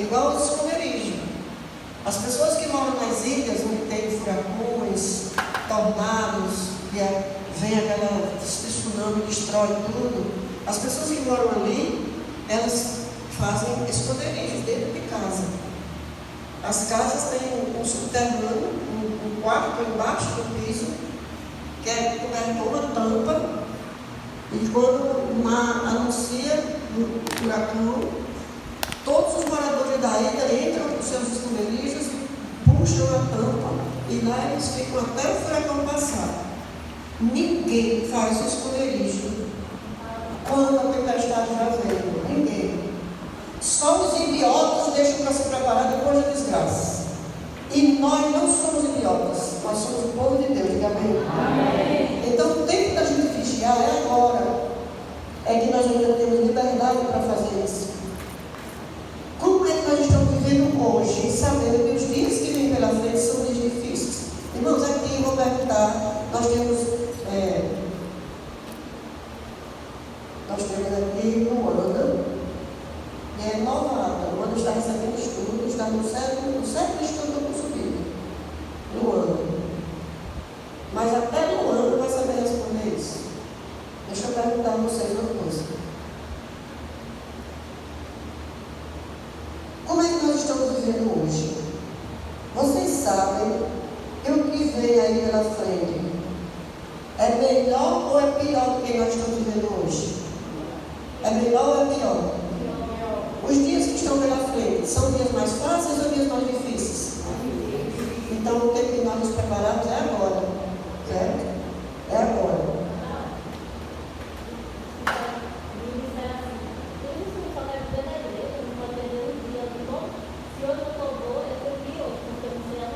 igual os esconderijos. As pessoas que moram nas ilhas, onde tem furacões, tornados, vem esse tsunami, destrói tudo. As pessoas que moram ali, elas fazem esconderijos dentro de casa. As casas têm um subterrâneo, um quarto embaixo do piso, que é coberto com uma tampa, e quando o mar anuncia o furacão, todos os moradores da ilha entram nos seus esconderijos e puxam a tampa, e lá eles ficam até o furacão passar. Ninguém faz o esconderijo quando a tempestade já vem. Ninguém. Só os idiotas deixam para se preparar depois da desgraça. E nós não somos idiotas, nós somos o povo de Deus, diga amém. Amém. Então o tempo da gente vigiar é agora. É que nós ainda temos liberdade para fazer isso. Como é que nós estamos vivendo hoje, sabendo que os dias que vêm pela frente são dias difíceis? Irmãos, aqui em Roberto nós temos aqui Luanda, e é novata. Luanda está recebendo estudo, está no sétimo estudo do curso bíblico. Luanda. Mas até Luanda vai saber responder isso. Deixa eu perguntar a vocês uma coisa. Como é que nós estamos vivendo hoje? Vocês sabem que o que vem aí pela frente é melhor ou é pior do que nós estamos vivendo hoje? É melhor ou é pior? Os dias que estão pela frente são dias mais fáceis ou dias mais difíceis? Então o tempo que nós nos preparamos é agora. Certo? É agora.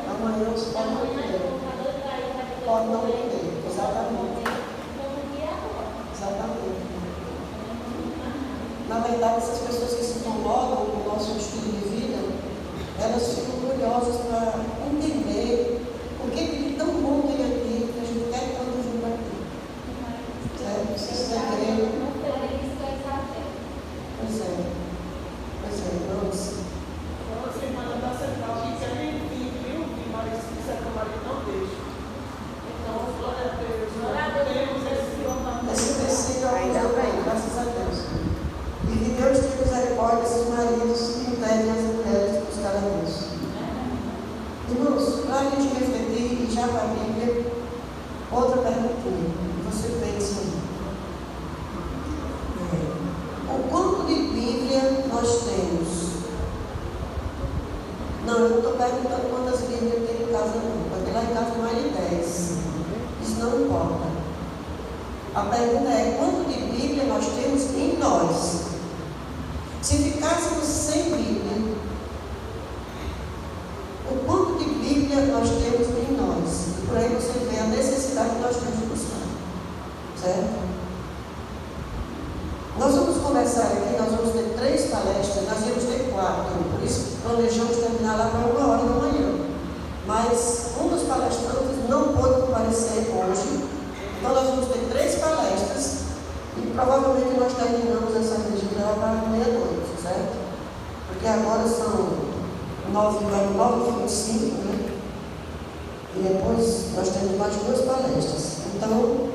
Amanhã os pode não ter. Pode não ter. Exatamente. Exatamente. Na verdade, essas pessoas que se incomodam com o nosso estilo de vida, elas ficam curiosas para entender o que de tão bom tem aqui, que a gente quer tanto junto aqui. Vocês querem? Pois é. Pois é, irmãos. Uma semana da central que quer vir, viu? Mas isso é que o marido não deixa. Então, glória a Deus. Nós temos esse homem. Esse versículo ainda bem, graças a Deus. E que Deus tenha misericórdia desses maridos que impedem as mulheres de buscar a Deus. Irmãos, para a gente refletir e já para a Bíblia, outra perguntinha. Você pensa o quanto de Bíblia nós temos? Não, eu não estou perguntando quantas Bíblias tem em casa, não. Porque lá em casa tem mais de 10. Isso não importa. A pergunta é: quanto de Bíblia nós temos em nós? Se ficássemos sem Bíblia, o quanto de Bíblia nós temos em nós? E por aí você vê a necessidade que nós temos de buscar. Certo? Nós vamos conversar aqui, nós vamos ter 3 palestras, nós íamos ter 4, por isso planejamos terminar lá para 1h da manhã. Mas um dos palestrantes não pôde comparecer hoje, então nós vamos ter 3 palestras e provavelmente nós terminamos essa região para meia-noite, certo? Porque agora são 9h25, né? E depois nós temos mais 2 palestras. Então,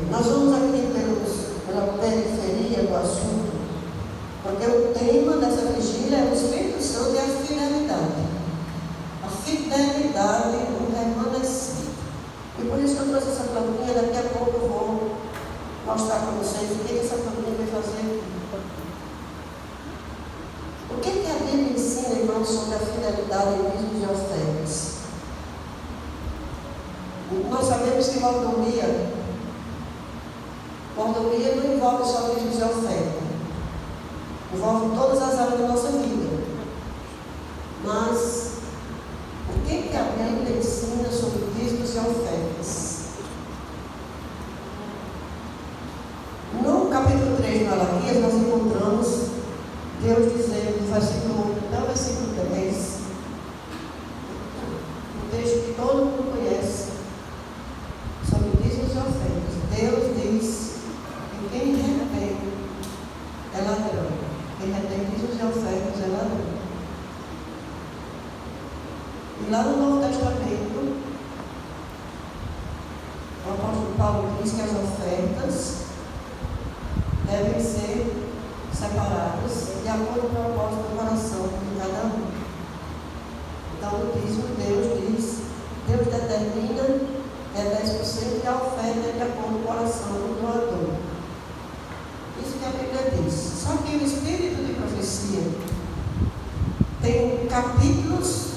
nós vamos aqui pela periferia do assunto, porque o tema dessa vigília é o Espírito Santo e a fidelidade. A fidelidade no remanescente. E por isso que eu trouxe essa plantinha. Daqui a pouco eu vou mostrar para vocês o que essa plantinha vai fazer aqui. O que a Bíblia ensina, irmãos, sobre a fidelidade em dízimos e ofertas? Nós sabemos que mordomia não envolve só dízimos e oferta. Envolve todas as áreas da nossa vida. Mas o que a Bíblia ensina sobre dízimos e ofertas? No capítulo 3 de Malaquias, nós encontramos Deus dizendo, no versículo 1 até o versículo 10, um texto que todo mundo conhece, sobre dízimos e ofertas. Deus diz que quem retém é ladrão. Quem retém dízimos lá no Novo Testamento, o apóstolo Paulo diz que as ofertas devem ser separadas de acordo com o propósito do coração de cada um. Então, no dízimo, Deus determina 10% e a oferta é de acordo com o coração do doador. Isso que a Bíblia diz. Só que o espírito de profecia tem capítulos,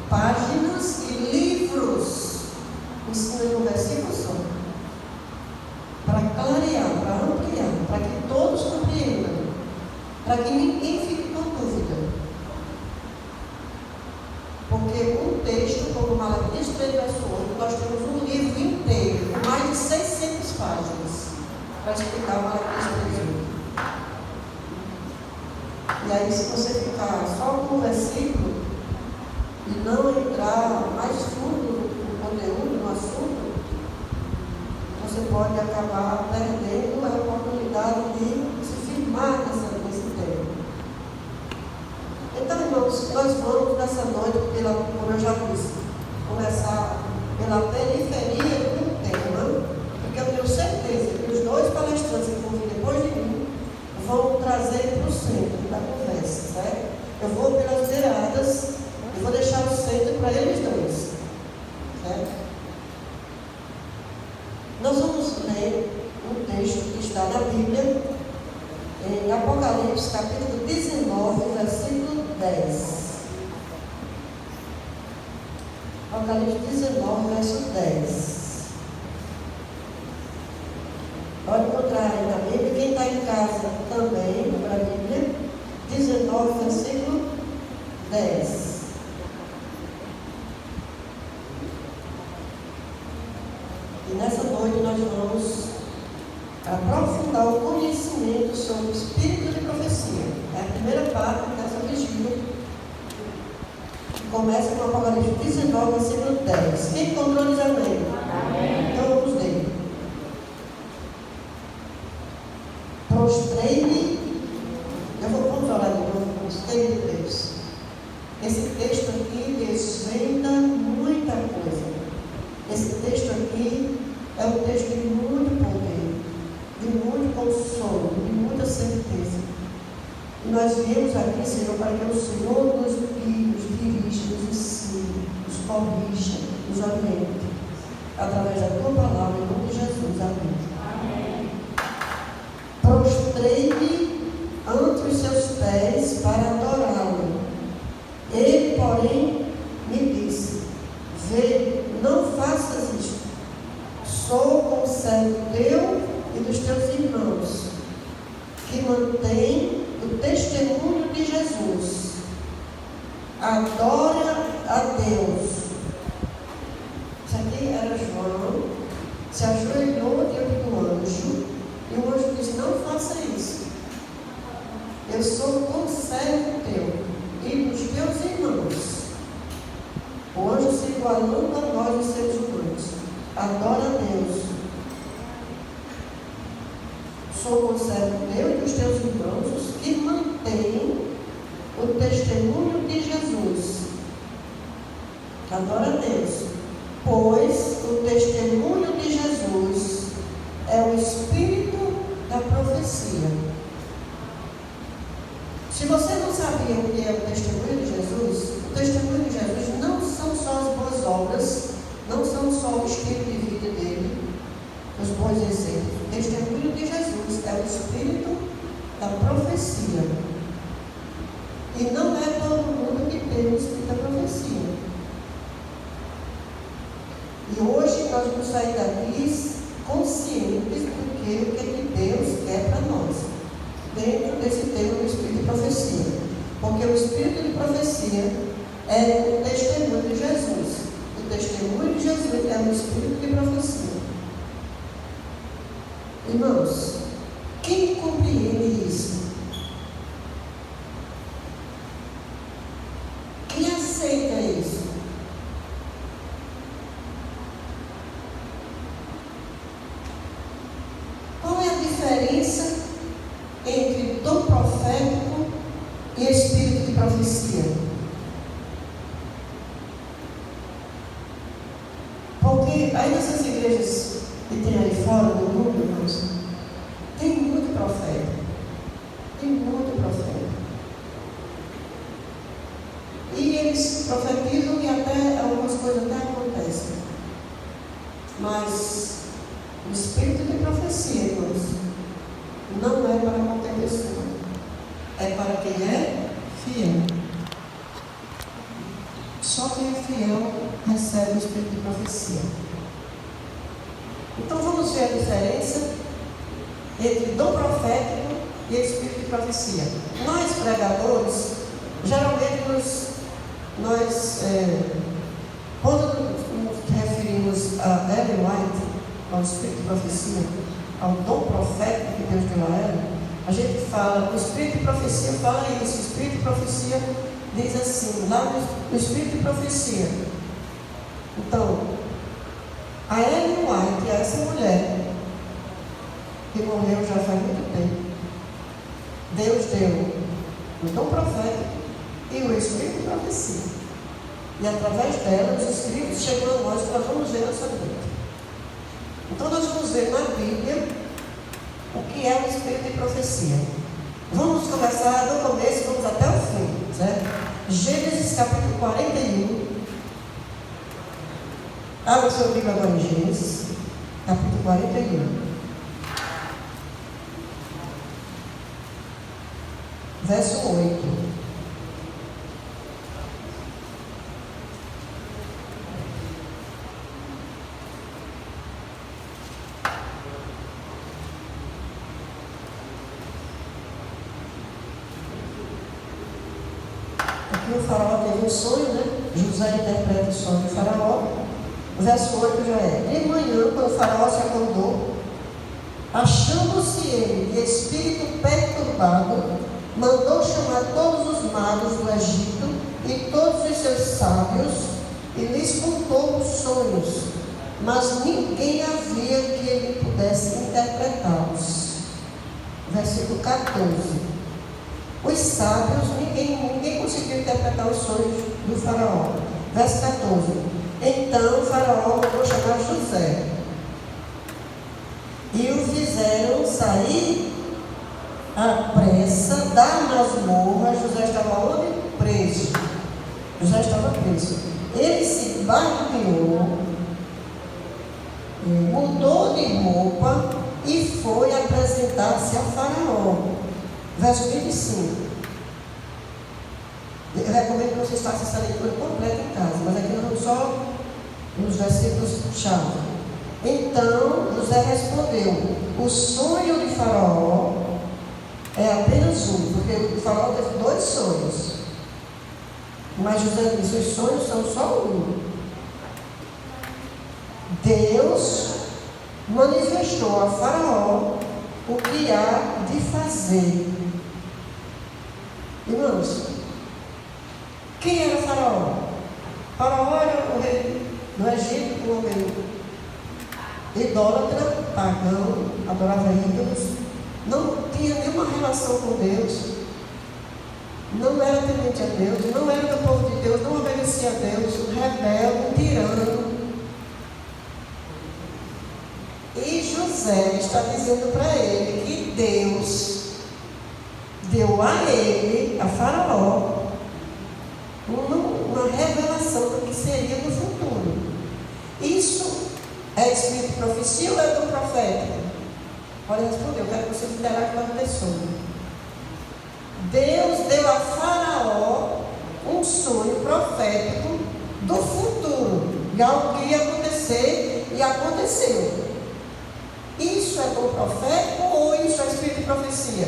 páginas e livros ensinando um versículo só, para clarear, para ampliar, para que todos compreendam, para que ninguém fique com dúvida. Porque um texto, como Malaquias 3, verso 8, nós temos um livro inteiro, com mais de 600 páginas, para explicar Malaquias 3, 8. E aí, se você ficar só com o versículo e não entrar mais fundo no conteúdo, no assunto, você pode acabar perdendo a oportunidade de se firmar nesse tema. Então, irmãos, nós vamos nessa noite, como eu já disse, começar pela periferia do tema, porque eu tenho certeza que os dois palestrantes que vão vir depois de mim vão trazer para o centro da conversa, certo? Eu vou pelas beiradas e vou deixar o centro para eles dois, certo? Nós vamos ler um texto que está na Bíblia, em Apocalipse, capítulo 19, versículo 10. Apocalipse 19, verso 10. Pode encontrar aí na Bíblia. Quem está em casa também, para a Bíblia. 19, versículo 10. E nessa noite nós vamos aprofundar o conhecimento sobre o espírito de profecia. É a primeira parte dessa vigília, que começa com Apocalipse 19, versículo 10. Quem encontrou diz amém? Amém. Então vamos ler. Prostrei-me. Vamos orar de novo, prostrei de Deus. Esse texto aqui desvenda muita coisa. Esse texto aqui é um texto de muito poder, de muito consolo, de muita certeza. E nós viemos aqui, Senhor, para que o Senhor nos guie, nos dirija, nos ensine, nos corrija, nos oriente, através da Tua palavra, em nome de Jesus. Amém. Amém. Prostrei-me ante os seus pés para adorá-lo. Ele, porém, me disse: vê, não faças isto. Sou conservo teu e dos teus irmãos, que mantém o testemunho de Jesus. Adora a Deus. Isso aqui era João, se ajoelhou diante do anjo, e o anjo disse: não faça isso. Eu sou conservo teu e dos teus irmãos. O anjo se igualando a nós, os seres humanos. Adora a Deus. Sou conservo teu e dos teus irmãos, os que mantêm o testemunho de Jesus. Adora a Deus. Pois o testemunho de Jesus é o espírito da profecia. Se você não sabia o que é o testemunho de Jesus, o testemunho de Jesus não são só as boas obras, não são só o estilo de vida dele, os bons exemplos. O testemunho de Jesus é o espírito da profecia. E não é todo mundo que tem o espírito da profecia. E hoje nós vamos sair daqui conscientes do que Deus quer para nós, dentro desse tema do espírito de profecia. Porque o espírito de profecia é o testemunho de Jesus. O testemunho de Jesus é o espírito de profecia. Irmãos, quem compreende isso? Quem aceita isso? Qual é a diferença entre dom profético e espírito de profecia? aí nessas igrejas que tem aí fora do mundo, irmãos, tem muito profeta. Tem muito profeta. E eles profetizam e até algumas coisas até acontecem. Mas o espírito de profecia, irmãos, não é para qualquer pessoa. É para quem é fiel. Só quem é fiel recebe o espírito de profecia. Então vamos ver a diferença entre dom profético e espírito de profecia. Nós pregadores, geralmente quando nos referimos a Ellen White, ao espírito de profecia, ao dom profético que Deus deu a ela, a gente fala, o espírito de profecia fala isso, o espírito de profecia diz assim, lá no espírito de profecia. Então, a Ellen White, essa mulher, que morreu já faz muito tempo, Deus deu o dom profético e o espírito de profecia. E através dela, os escritos chegam a nós, nós vamos ver nessa noite. Então, nós vamos ver na Bíblia o que é o espírito de profecia. Vamos começar do começo e vamos até o fim, certo? Gênesis capítulo 41. Abra sua Bíblia agora em Gênesis, capítulo 41. Verso 8. Aqui o faraó teve um sonho, né? José interpreta o sonho do faraó. O verso 8 já é: de manhã, quando o faraó se acordou, achando-se ele de espírito perturbado, mandou chamar todos os magos do Egito e todos os seus sábios e lhes contou os sonhos, mas ninguém havia que ele pudesse interpretá-los. Versículo 14. Os sábios, ninguém conseguiu interpretar os sonhos do faraó. Verso 14. Então o faraó mandou chamar José e o fizeram sair à pressa da masmorra. José estava onde? Preso. José estava preso. Ele se barbeou, mudou de roupa e foi apresentar-se a faraó. Verso 25. Eu recomendo que vocês façam essa leitura completa em casa, mas aqui nós vamos só nos versículos-chave. Então José respondeu: o sonho de faraó é apenas um, porque o faraó teve 2 sonhos. Mas José disse: os sonhos são só um. Deus manifestou a faraó o que há de fazer. Irmãos, quem era Faraó? Faraó era o rei do Egito, um homem idólatra, pagão, adorava ídolos, não tinha nenhuma relação com Deus, não era temente a Deus, não era do povo de Deus, não obedecia a Deus, um rebelde, um tirano. E José está dizendo para ele que Deus deu a ele, a Faraó, uma revelação do que seria no futuro. Isso é espírito de profecia ou é do profeta? Pode responder, eu quero que você liderar que vai ter sonho. Deus deu a Faraó um sonho profético do futuro, de algo que ia acontecer e aconteceu. Isso é dom profético ou isso é espírito de profecia?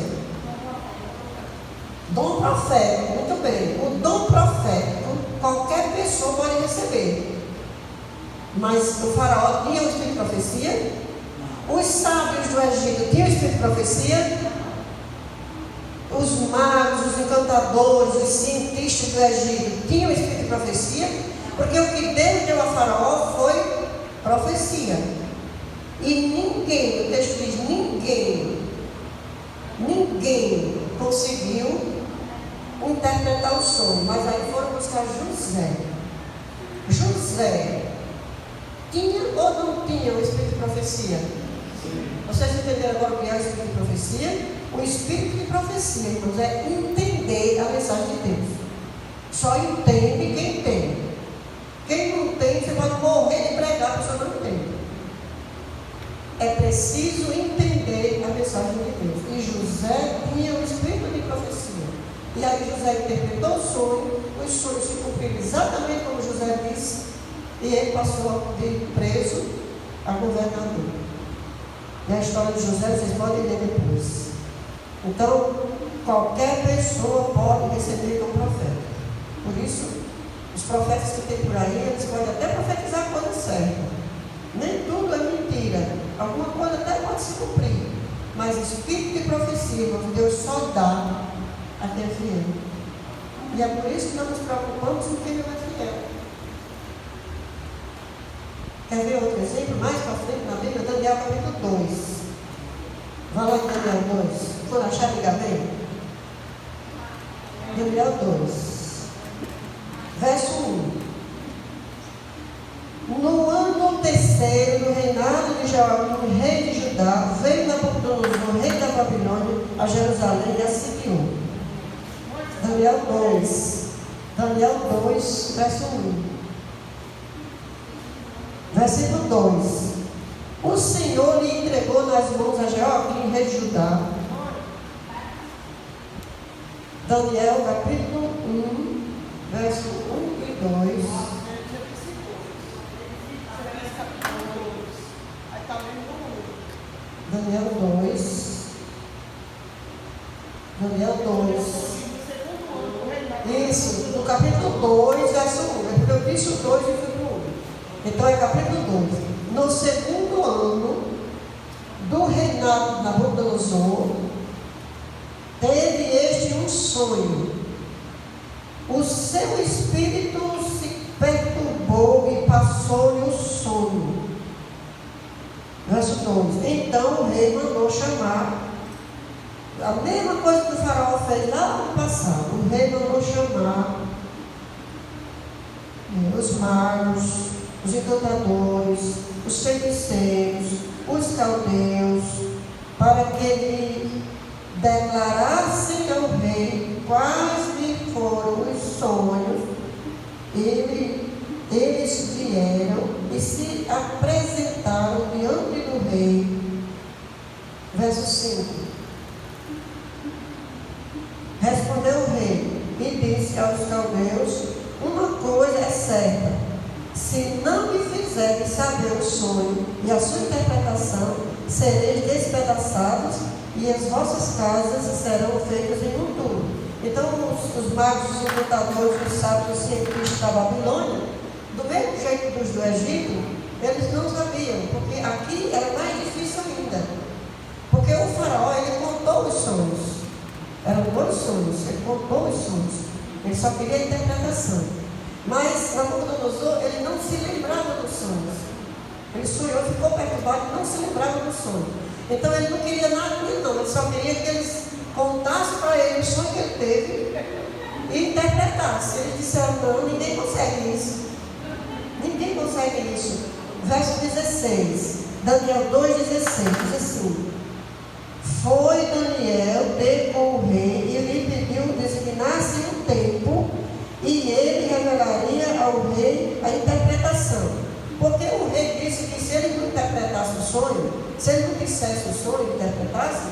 Dom profético, muito bem. O dom profético, qualquer pessoa pode receber. Mas o faraó tinha o espírito de profecia? Os sábios do Egito tinham o espírito de profecia? Os magos, os encantadores, os cientistas do Egito tinham o espírito de profecia? Porque o que Deus deu a faraó foi profecia. E ninguém, o texto diz, ninguém conseguiu interpretar o sonho. Mas aí foram buscar José. José tinha ou não tinha o espírito de profecia? Vocês entenderam agora o que é o espírito de profecia? O espírito de profecia, irmãos, é entender a mensagem de Deus. Só entende quem tem. Quem não tem, você pode morrer de pregar, a pessoa não entende. É preciso entender a mensagem de Deus. E José tinha o espírito de profecia. E aí José interpretou o sonho, os sonhos se cumpriram exatamente como José disse, e ele passou de preso a governador. E a história de José vocês podem ler depois. Então, qualquer pessoa pode receber um profeta. Por isso, os profetas que tem por aí, eles podem até profetizar a coisa certa. Nem tudo é mentira. Alguma coisa até pode se cumprir. Mas espírito de profecia, irmãos, Deus só dá a quem é fiel. E é por isso que nós nos preocupamos com quem não é fiel. Quer ver outro exemplo? Mais para frente na Bíblia, Daniel capítulo 2. Vai lá em Daniel 2. For achar, diga bem. Daniel 2. Verso 1. No ano terceiro do reinado de Joaquim, rei de Judá, veio Nabucodonosor, rei da Babilônia, a Jerusalém e a assediou. Daniel 2. Daniel 2, verso 1. Versículo 2. O Senhor lhe entregou nas mãos a Joaquim, rei de Judá. Daniel capítulo 1, verso 1 e 2. Daniel 2. Daniel 2. Isso, no capítulo 2, verso 1. É porque eu disse o 2 e fui para o 1. Então é capítulo 2. No segundo ano do reinado de Nabucodonosor, teve este um sonho. O seu espírito se perturbou e passou-lhe o sonho. Verso 2. Então o rei mandou chamar, a mesma coisa que o faraó fez lá no passado. O rei mandou chamar os magos, os encantadores, os feiticeiros, os caldeus, para que ele declarassem ao rei quais lhe foram os sonhos. Eles vieram e se apresentaram diante do rei. Verso 5. Respondeu o rei e disse aos caldeus: uma coisa é certa, se não me fizerem saber o sonho e a sua interpretação, sereis despedaçados e as vossas casas serão feitas em um túmulo. Então os magos, os encantadores, os sábios, os cientistas da Babilônia, do mesmo jeito dos do Egito, eles não sabiam, porque aqui era mais difícil ainda. Porque o faraó, ele contou os sonhos. Eram bons sonhos, ele contou os sonhos. Ele só queria a interpretação. Mas Nabucodonosor, ele não se lembrava dos sonhos. Ele sonhou, ficou perturbado e não se lembrava dos sonhos. Então ele não queria nada com ele, não. Ele só queria que eles contassem para ele o sonho que ele teve e interpretassem. Eles disseram: não, ninguém consegue isso. Ninguém consegue isso. Verso 16. Daniel 2,16 diz assim: foi Daniel ter com o rei e lhe pediu designar-se um tempo, e ele revelaria ao rei a interpretação. Porque o rei disse que se ele não interpretasse o sonho, se ele não dissesse o sonho e interpretasse,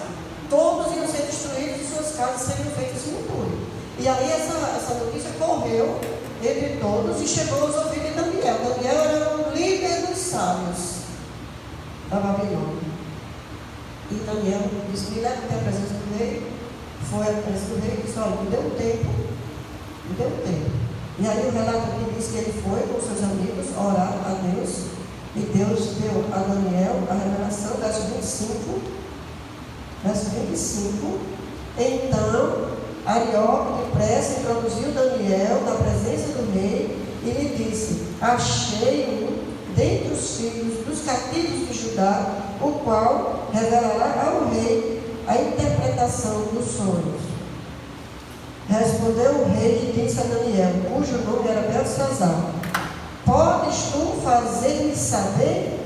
todos iam ser destruídos e suas casas seriam feitas em entulho. E aí essa notícia correu entre todos e chegou aos ouvidos de Daniel. Daniel era o líder dos sábios da Babilônia. E Daniel disse: me leva até a presença do rei. Foi à presença do rei e disse: olha, me deu um tempo. Me deu um tempo. E aí o relato aqui diz que ele foi com seus amigos orar a Deus. E Deus deu a Daniel a revelação, verso 25. Verso 25. Então Arioque depressa introduziu Daniel na presença do rei e lhe disse: achei um dentre os filhos dos cativos de Judá, o qual revelará ao rei a interpretação dos sonhos. Respondeu o rei e disse a Daniel, cujo nome era Belsazar: podes tu fazer-me saber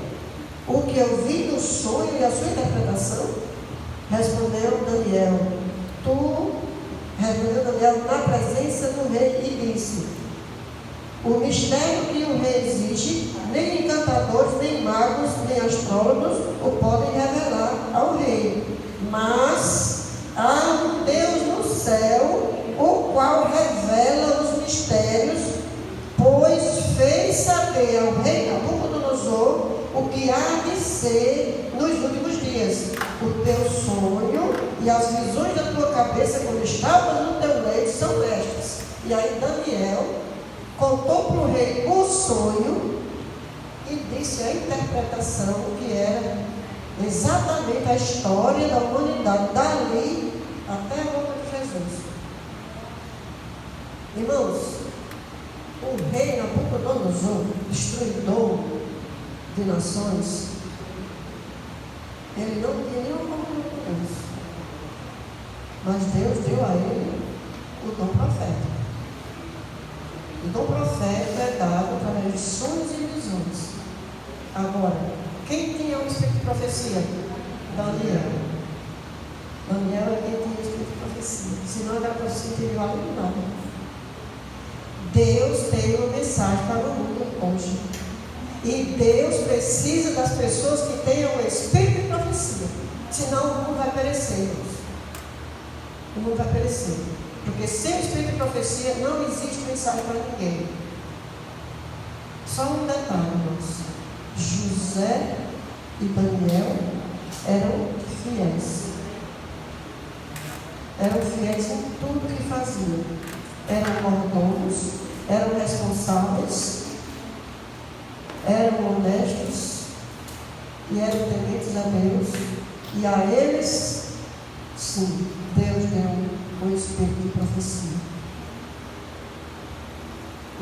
o que eu vi no sonho e a sua interpretação? Respondeu Daniel na presença do rei e disse: o mistério que o rei exige, nem encantadores, nem magos, nem astrólogos o podem revelar ao rei. Mas há um Deus no céu, o qual revela os mistérios, pois fez saber ao rei Nabucodonosor o que há de ser nos últimos dias. O teu sonho e as visões da tua cabeça, quando estavas no teu leito, são estas. E aí Daniel contou para o rei o sonho e disse a interpretação, que era exatamente a história da humanidade, dali até a volta de Jesus. Irmãos, o rei Nabucodonosor, destruidor de nações, ele não tinha nenhuma comunhão com Deus, mas Deus deu a ele o dom profético. O dom profético é dado através de sonhos e visões. Agora, quem tinha o espírito de profecia? Daniel. Daniel é quem tinha o espírito de profecia, senão ele era profecia interior de nada. Deus tem uma mensagem para o mundo hoje. E Deus precisa das pessoas que tenham o espírito de profecia. Senão o mundo vai perecer. O mundo vai perecer. Porque sem o espírito de profecia não existe mensagem para ninguém. Só um detalhe, irmãos. José e Daniel eram fiéis. Eram fiéis em tudo que faziam. Eram mordomos, eram responsáveis, eram honestos e eram tementes a Deus. E a eles, sim, Deus deu o espírito de profecia.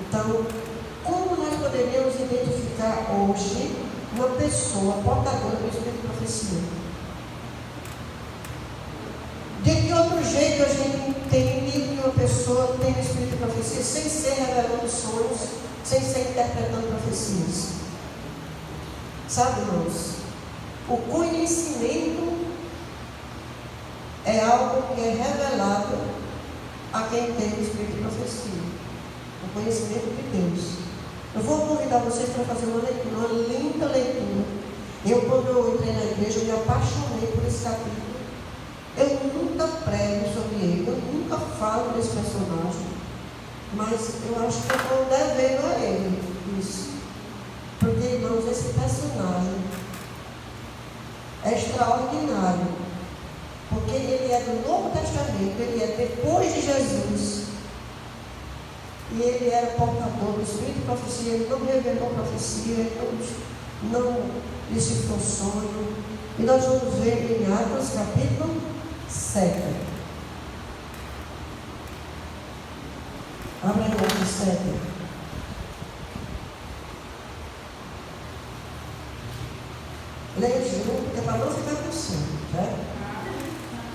Então, como nós poderíamos identificar hoje uma pessoa portadora do espírito de profecia? De que outro jeito a gente entende que uma pessoa tem o espírito de profecia sem ser revelando sonhos, sem ser interpretando profecias? Sabe, irmãos, o conhecimento é algo que é revelado a quem tem o espírito de profecia. O conhecimento de Deus. Eu vou convidar vocês para fazer uma leitura, uma linda leitura. Quando eu entrei na igreja, eu me apaixonei por esse capítulo. Eu nunca prego sobre ele, eu nunca falo desse personagem, mas eu acho que eu estou devendo a ele isso. Porque, irmãos, esse personagem é extraordinário, porque ele é do Novo Testamento, ele é depois de Jesus, e ele era portador do espírito de profecia, ele não revelou profecia, ele não decifrou sonho. E nós vamos ver em Atos capítulo 7. Abra aí Atos 7. Leia junto, que é para não ficar com sono, né?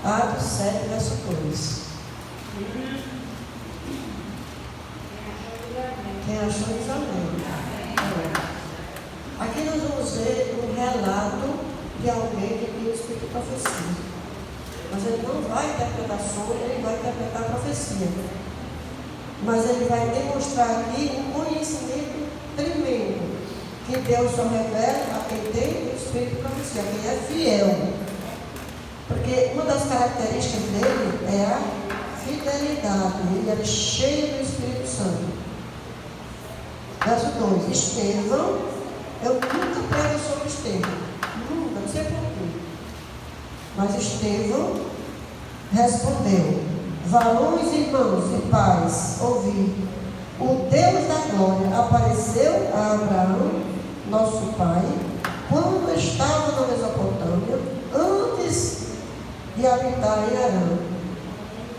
Atos 7, verso 2. Quem achou, diz amém. Aqui nós vamos ver um relato de alguém que tem o espírito de profecia. Mas ele não vai interpretar sonho, ele vai interpretar a profecia. Mas ele vai demonstrar aqui um conhecimento tremendo, que Deus só revela a quem tem o espírito de profecia, a quem é fiel. Porque uma das características dele é a fidelidade. Ele era cheio do Espírito Santo. Verso 2. Estevão, eu nunca prego sobre Estevão. Nunca, não sei porquê. Mas Estevão respondeu: varões, irmãos e pais, ouvi. O Deus da glória apareceu a Abraão, nosso pai, quando estava na Mesopotâmia, antes de habitar em Arã.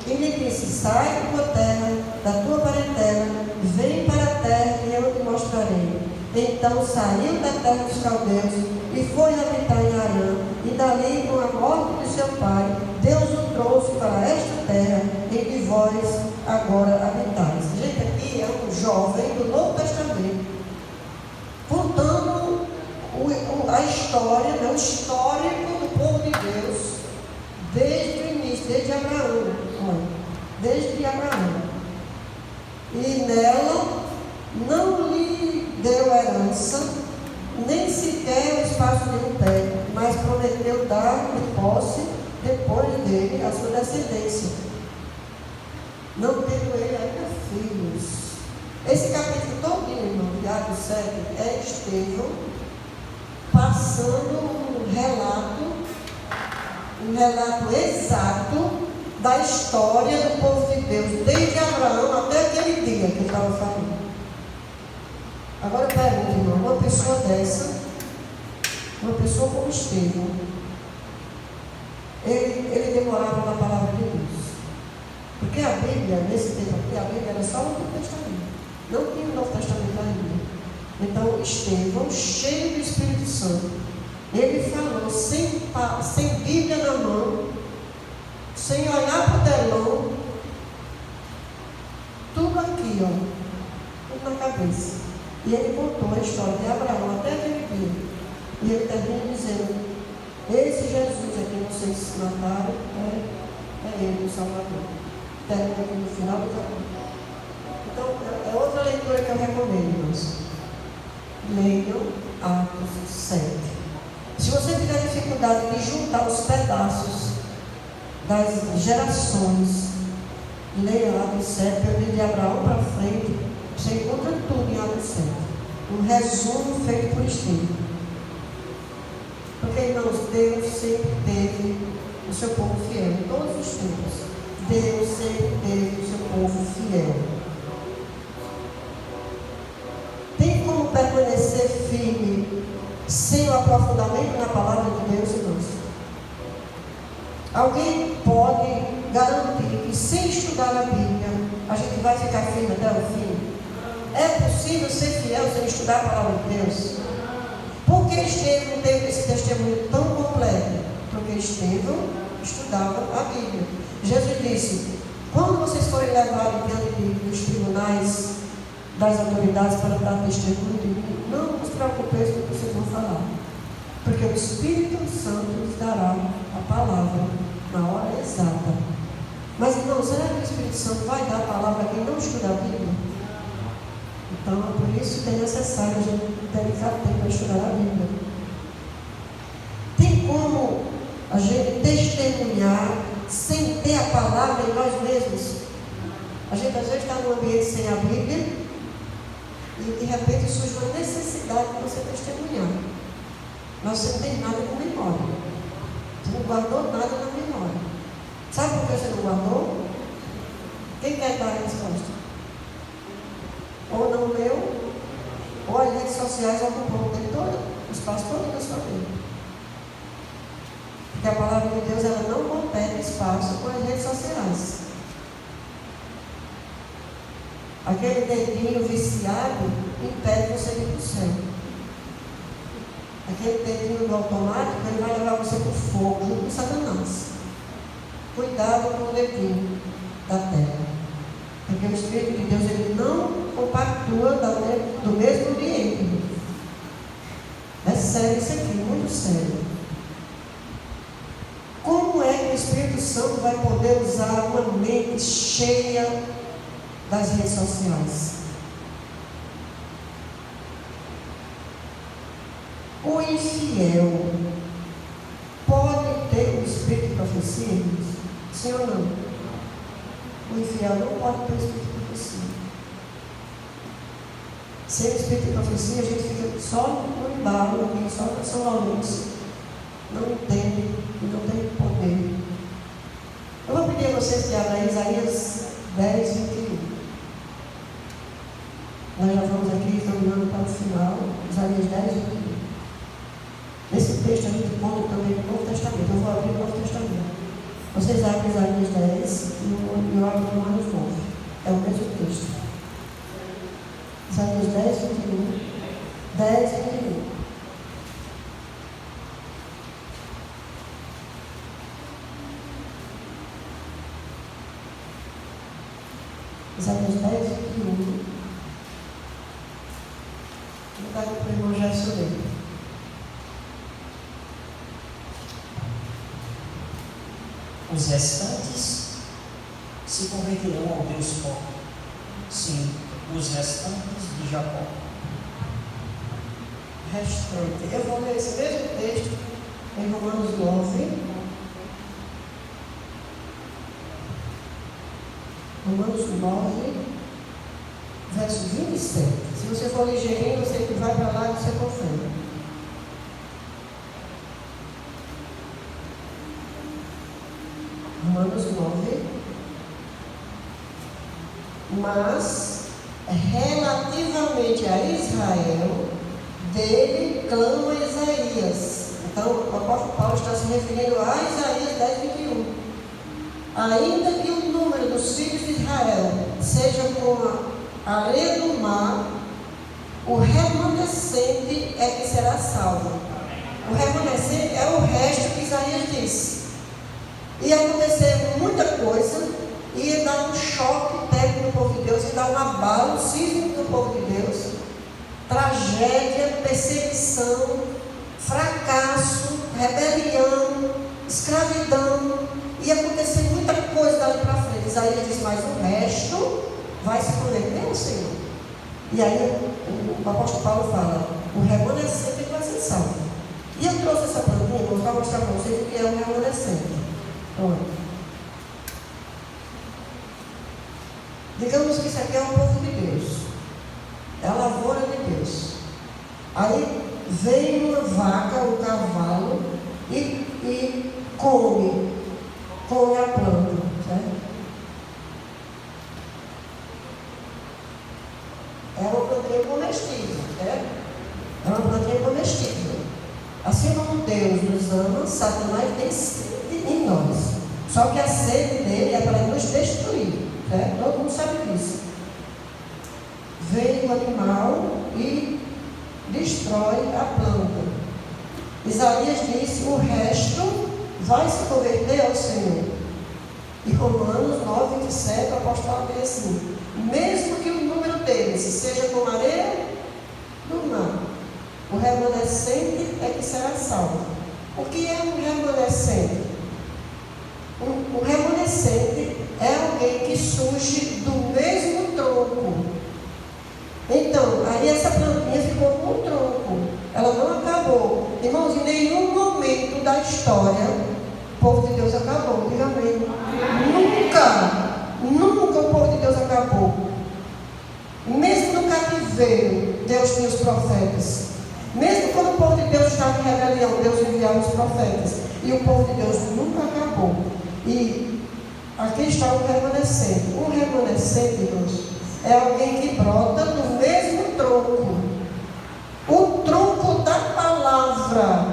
E lhe disse: sai da tua terra, da tua parentela, vem para a terra que eu te mostrarei. Então saiu da terra dos caldeus e foi habitar em Arã. E dali, com a morte de seu pai, Deus o trouxe para esta terra em que vós agora habitais. Gente, aqui é um jovem do Novo Testamento, a história, né, o histórico do povo de Deus, desde o início, desde Abraão. Desde Abraão. E nela não lhe deu herança, nem sequer o espaço de um pé, mas prometeu dar de posse depois dele a sua descendência, não tendo ele ainda filhos. Esse capítulo todo, irmão, de Atos 7, é Estevão passando um relato exato da história do povo de Deus, desde Abraão até aquele dia que ele estava falando. Agora eu pergunto, irmão, uma pessoa dessa, uma pessoa como Estevão, ele demorava na palavra de Deus. Porque a Bíblia, nesse tempo aqui, a Bíblia era só o Antigo Testamento. Não tinha o Novo Testamento ainda. Então, Estevão, cheio do Espírito Santo, ele falou sem Bíblia na mão, sem olhar para o telão, tudo aqui, tudo na cabeça. E ele contou a história de Abraão até aquele dia. E ele termina dizendo: esse Jesus a quem vocês mataram é ele, o Salvador. Termina aqui no final do capítulo. Então, é outra leitura que eu recomendo, irmãos. Leiam Atos 7. Se você tiver dificuldade de juntar os pedaços das gerações, leia Atos 7, de Abraão para frente, você encontra tudo em Atos 7. Um resumo feito por Estevão. Porque, irmãos, Deus sempre teve o seu povo fiel, em todos os tempos. Deus sempre teve o seu povo fiel. Tem como permanecer firme sem o aprofundamento na palavra de Deus, irmãos? Alguém pode garantir que sem estudar a Bíblia a gente vai ficar firme até o fim? É possível ser fiel sem estudar a palavra de Deus? Por que Estevão teve esse testemunho tão completo? Porque Estevão estudava a Bíblia. Jesus disse: quando vocês forem levados diante dos tribunais, das autoridades para dar testemunho de mim, não vos preocupeis com o que vocês vão falar, porque o Espírito Santo lhes dará a palavra na hora exata. Mas, irmão, será que o Espírito Santo vai dar a palavra a quem não estuda a Bíblia? Então, por isso que é necessário a gente dedicar tempo para estudar a Bíblia. Tem como a gente testemunhar sem ter a palavra em nós mesmos? A gente às vezes está num ambiente sem a Bíblia e de repente surge uma necessidade de você testemunhar. Mas você não tem nada com memória. Você não guardou nada na memória. Sabe por que você não guardou? Quem quer dar a resposta? Ou não leu, ou as redes sociais ocupam o espaço todo da sua vida. Porque a palavra de Deus, ela não compete espaço com as redes sociais. Aquele dedinho viciado impede você de ir para o céu. Aquele dedinho do automático, ele vai levar você para o fogo, junto com Satanás. Cuidado com o dedinho da terra. Porque o Espírito de Deus, ele não compactua do mesmo ambiente. É sério isso aqui, muito sério. Como é que o Espírito Santo vai poder usar uma mente cheia das redes sociais? O infiel pode ter o espírito de profecia? Sim ou não? O infiel não pode ter o espírito de profecia. Sem o espírito de profecia, a gente fica só no embalo, só na São Lourenço. Não entende e não tem poder. Eu vou pedir a vocês que abram Isaías 10, 21. Nós já vamos aqui caminhando para o final, Isaías 10, 21. Nesse texto a gente conta também o Novo Testamento. Eu vou abrir o Novo Testamento. Vocês abrem Isaías 10 e eu abro o Romanos 9. É o mesmo texto. Isaías 10, 21. 10, 21. Isaías 10, 21. Vou dar para o irmão Gerson ler. os restantes se converterão ao Deus forte. Sim, os restantes de Jacó. Restante. Eu vou ler esse mesmo texto em Romanos 9. Romanos 9, verso 27. Se você for ligeirinho, você que vai para lá e você confere. Romanos 9. Mas, relativamente a Israel, dele clama Isaías. Então, o apóstolo Paulo está se referindo a Isaías 10, 21. Ainda que o número dos filhos de Israel seja como a areia do mar, o remanescente é que será salvo. O remanescente é o resto que Isaías disse. Ia acontecer muita coisa, ia dar um choque técnico no povo de Deus, ia dar um abalo sísmico no povo de Deus, tragédia, perseguição, fracasso, rebelião, escravidão, ia acontecer muita coisa dali para frente. Isaías diz, mas o resto vai se converter ao Senhor. E aí o apóstolo Paulo fala, o remanescente vai ser salvo. E eu trouxe essa plantinha para mostrar para vocês o que é o remanescente. Pronto. Digamos que isso aqui é o povo de Deus, é a lavoura de Deus. Aí vem uma vaca, um cavalo e come a planta, certo? É uma plantinha comestível, certo? É uma plantinha comestível. Assim como Deus nos ama, Satanás tem sede em nós. Só que a sede dele é para nos destruir, certo? Todo mundo sabe disso. Vem o animal e destrói a planta. Isaías disse, o resto vai se converter ao Senhor. E Romanos 9, 27, o apóstolo Paulo diz assim, mesmo que o número deles seja como a areia do mar, o remanescente é que será salvo. O que é um remanescente? O remanescente é alguém que surge do mesmo tronco. Então, aí essa plantinha ficou com o tronco. Ela não acabou. Irmãos, em nenhum momento da história, o povo de Deus acabou. Diga amém. Nunca o povo de Deus acabou. Mesmo no cativeiro, Deus tinha os profetas. Mesmo quando o povo de Deus estava em rebelião, Deus enviava os profetas. E o povo de Deus nunca acabou. E aqui está o remanescente. O remanescente, irmãos, é alguém que brota do mesmo tronco. O tronco da palavra.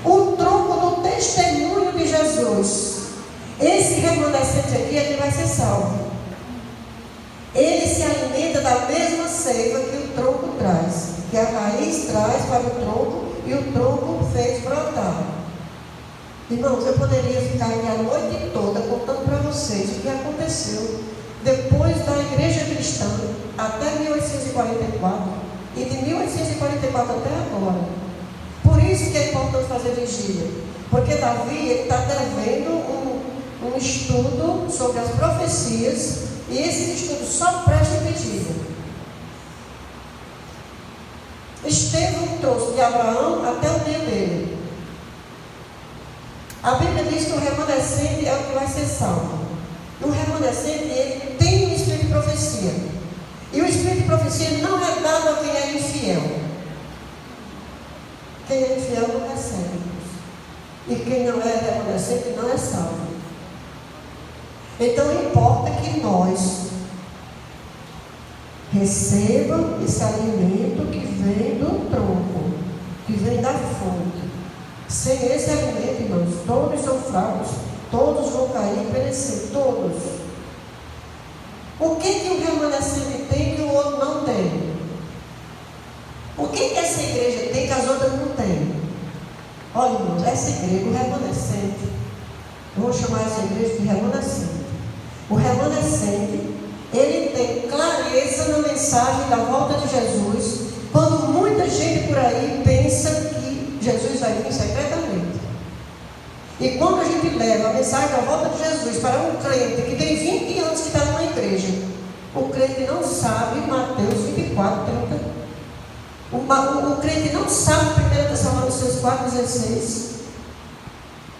O tronco do testemunho de Jesus. Esse remanescente aqui é que vai ser salvo. Ele se alimenta da mesma seiva que o tronco traz. Que a raiz traz para o tronco e o tronco fez brotar. Irmãos, eu poderia ficar aqui a noite toda contando para vocês o que aconteceu depois da igreja cristã até 1844 e de 1844 até agora. Por isso que é importante fazer vigília, porque Davi está devendo um estudo sobre as profecias e esse estudo só presta vigília. Estevão trouxe de Abraão até o dia dele. A Bíblia diz que o remanescente é o que vai ser salvo. O remanescente, ele tem um espírito de profecia. E o espírito de profecia não é dado a quem é infiel. Quem é infiel não recebe. E quem não é remanescente não é salvo. Então importa que nós recebam esse alimento que vem do tronco, que vem da fonte. Sem esse alimento, irmãos, todos são fracos, todos vão cair e perecer, todos. O que o remanescente tem que o outro não tem? O que essa igreja tem que as outras não têm? Olha, irmãos, essa igreja, o remanescente, eu vou chamar essa igreja de remanescente. O remanescente, ele tem clareza na mensagem da volta de Jesus, quando muita gente por aí pensa que Jesus vai vir secretamente. E quando a gente leva a mensagem da volta de Jesus para um crente que tem 20 anos que está numa igreja, o crente não sabe Mateus 24, 30. O crente não sabe 1 Tessalonicenses 4,16.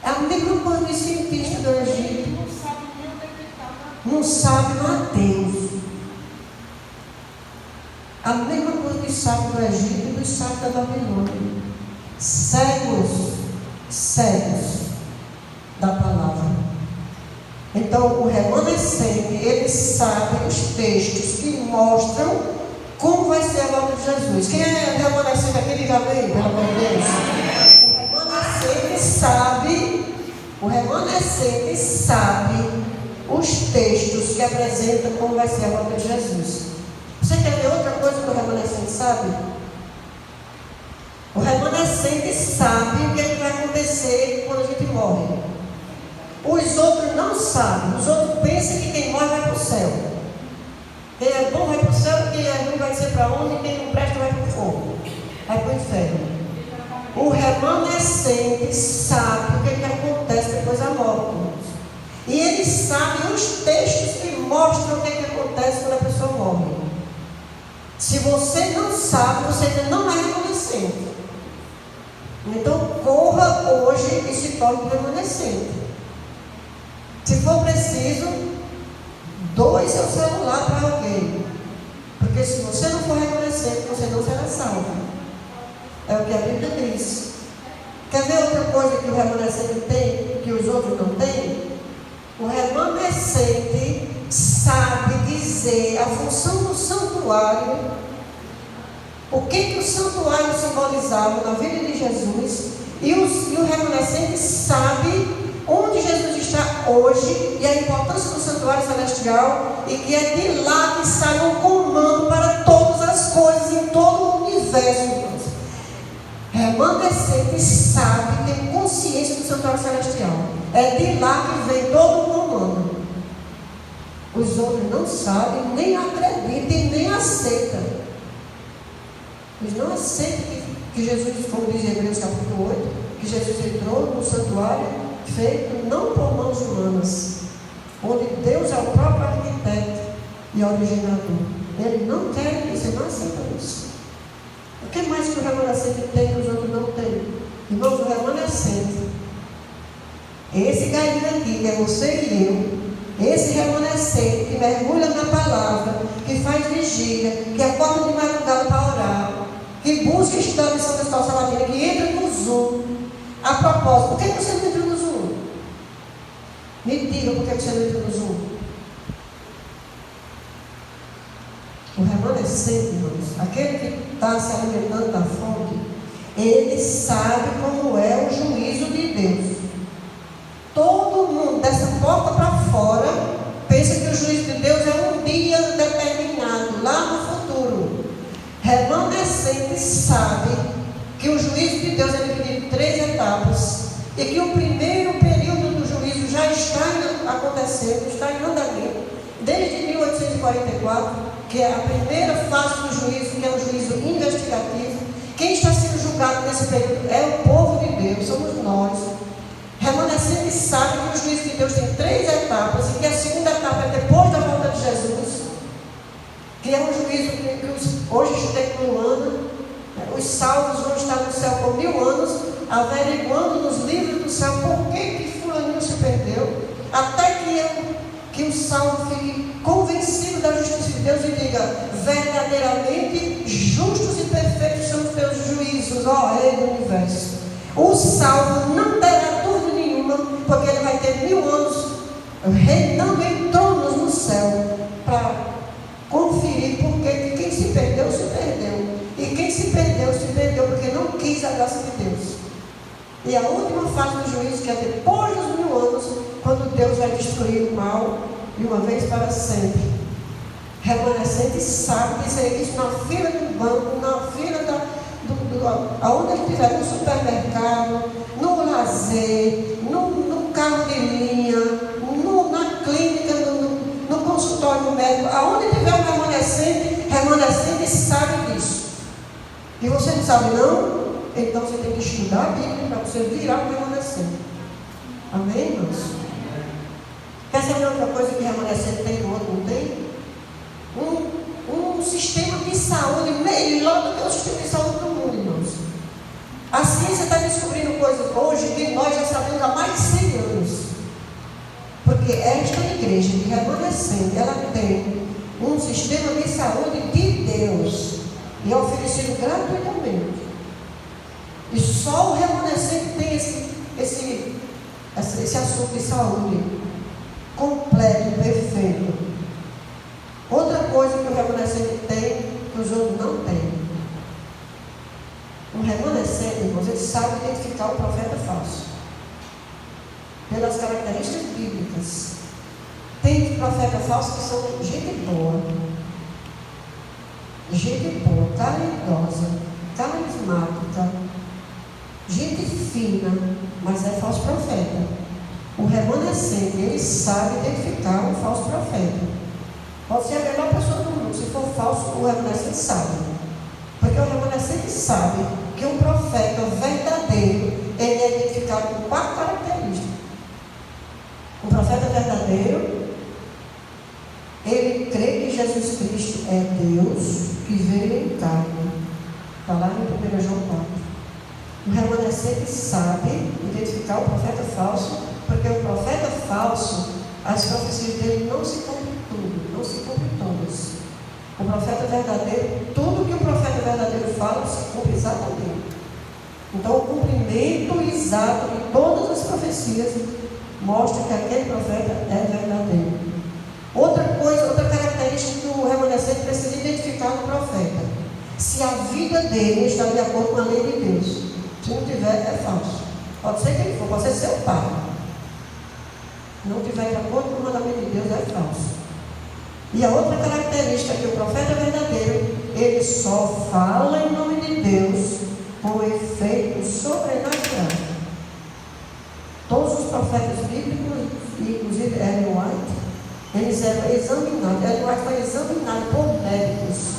É a mesma coisa dos cientistas do Egito. Não sabe Mateus. A mesma coisa dos sábios do Egito e dos sábios da Babilônia. Cegos da palavra. Então, o remanescente, ele sabe os textos que mostram como vai ser a volta de Jesus. Quem é remanescente aqui, diga amém, pelo amor de Deus. O remanescente sabe os textos que apresentam como vai ser a volta de Jesus. Você quer ver outra coisa que o remanescente sabe? O remanescente sabe o que vai acontecer quando a gente morre. Os outros não sabem. Os outros pensam que quem morre vai para o céu. Quem é bom vai para o céu, quem é ruim vai ser para onde, e quem não presta vai para o fogo, vai para o inferno. O remanescente sabe o que acontece depois da morte. E ele sabe os textos que mostram o que acontece quando a pessoa morre. Se você não sabe, você ainda não é remanescente. Então corra hoje e se torne remanescente. Se for preciso, doe seu celular para alguém. Porque se você não for remanescente, você não será salvo. É o que a Bíblia diz. Quer ver outra coisa que o remanescente tem, que os outros não têm? O remanescente sabe dizer a função do santuário, o que o santuário simbolizava na vida de Jesus, e o remanescente sabe onde Jesus está hoje e a importância do santuário celestial, e que é de lá que sai um comando para todas as coisas em todo o universo. Remanescente sabe, tem consciência do santuário celestial. É de lá que vem todo o comando. Os outros não sabem, nem acreditam e nem aceitam. Eles não aceitam que Jesus, como diz em Hebreus capítulo 8, que Jesus entrou no santuário feito não por mãos humanas, onde Deus é o próprio arquiteto e originador. Ele não quer isso, ele não aceita isso. O que mais que o remanescente tem que os outros não têm? Irmãos, o remanescente, esse galinho aqui, que é você e eu, esse remanescente que mergulha na palavra, que faz vigília, que acorda de madrugada para orar, que busca estudar a lição da Sabatina, que entra no Zoom. A propósito, por que você não entra no Zoom? Me diga por que você não entra no Zoom. O remanescente, irmãos, aquele que está se alimentando da fonte, ele sabe como é o juízo de Deus. Todo mundo, dessa porta para fora, pensa que o juízo de Deus é um dia determinado, lá no futuro. Remanescente sabe que o juízo de Deus é dividido em 3 etapas, e que o primeiro período do juízo já está acontecendo, está em andamento, desde 1844, que é a primeira fase do juízo, que é o juízo investigativo. Quem está sendo julgado nesse período é o povo de Deus, somos nós. Remanescente sabe que o juízo de Deus tem 3 etapas, e que a segunda etapa é depois da volta de Jesus, que é um juízo que hoje estudei no ano. Os salvos vão estar no céu por 1000 anos, averiguando nos livros do céu por que fulaninho se perdeu, até que o salvo fique convencido da justiça de Deus e diga: verdadeiramente justos e perfeitos são os teus juízos, ó Rei do universo. O salvo não terá dúvida nenhuma, porque ele vai ter 1000 anos reinando em tronos no céu, para conferir porque quem se perdeu, se perdeu. E quem se perdeu porque não quis a graça de Deus. E a última fase do juízo, que é depois dos 1000 anos, quando Deus vai destruir o mal de uma vez para sempre. Remanescente sabe dizer isso na fila do banco, na fila aonde ele estiver, no supermercado, no lazer, no carro de linha, na clínica, no consultório médico, aonde tiver um remanescente sabe disso. E você não sabe não? Então você tem que estudar a Bíblia para você virar um remanescente. Amém, irmãos? Quer saber outra coisa que remanescente tem e o outro não tem? Um sistema de saúde melhor do que o sistema de saúde do mundo, irmãos. A ciência está descobrindo coisas hoje que nós já sabemos há mais de 100 anos. Porque esta igreja de remanescente, ela tem um sistema de saúde de Deus e é oferecido gratuitamente. E só o remanescente tem esse assunto de saúde completo, perfeito. Outra coisa que o remanescente tem, que os outros não têm. Um remanescente, irmãos, ele sabe identificar o profeta falso. Pelas características bíblicas. Tem profeta falso que são gente boa, caridosa, carismática, gente fina, mas é falso profeta. O remanescente, ele sabe identificar um falso profeta. Pode ser a melhor pessoa do mundo, se for falso, o remanescente sabe. Porque o remanescente sabe que um profeta verdadeiro, ele é identificado com 4 características. O profeta verdadeiro, ele crê que Jesus Cristo é Deus que veio em carne. Está lá em 1 João 4. O remanescente sabe identificar o profeta falso, porque o profeta falso, as profecias dele não se cumprem tudo, não se cumprem todas. O profeta verdadeiro, tudo que o profeta verdadeiro fala, se cumpre exatamente. Então, o cumprimento exato de todas as profecias mostra que aquele profeta é verdadeiro. Outra coisa, outra característica que o remanescente precisa identificar no profeta: se a vida dele está de acordo com a lei de Deus. Se não tiver, é falso. Pode ser quem for, pode ser seu pai. Não tiver de acordo com o mandamento de Deus, é falso. E a outra característica é que o profeta verdadeiro, ele só fala em nome de Deus com efeito sobrenatural. Todos os profetas bíblicos, inclusive Ellen White, eles eram examinados. Ellen White foi examinado por médicos.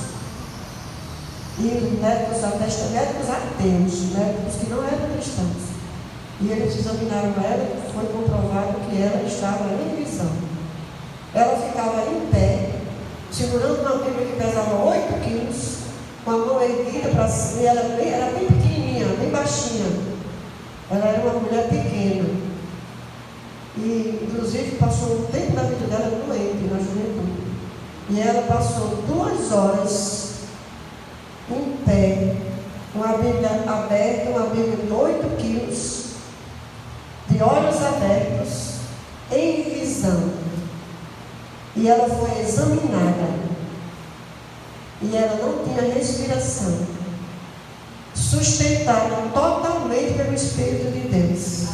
E médicos ateus, médicos que não eram cristãos. E eles examinaram ela e foi comprovado que ela estava em visão. Ela ficava em pé, segurando uma Bíblia que pesava 8 quilos, com a mão erguida para cima. Ela era bem pequenininha, bem baixinha. Ela era uma mulher pequena. E, inclusive, passou um tempo da vida dela doente, na juventude. E ela passou 2 horas em pé, com a Bíblia aberta, uma Bíblia de 8 quilos, de olhos abertos, em visão. E ela foi examinada. E ela não tinha respiração. Sustentada totalmente pelo Espírito de Deus.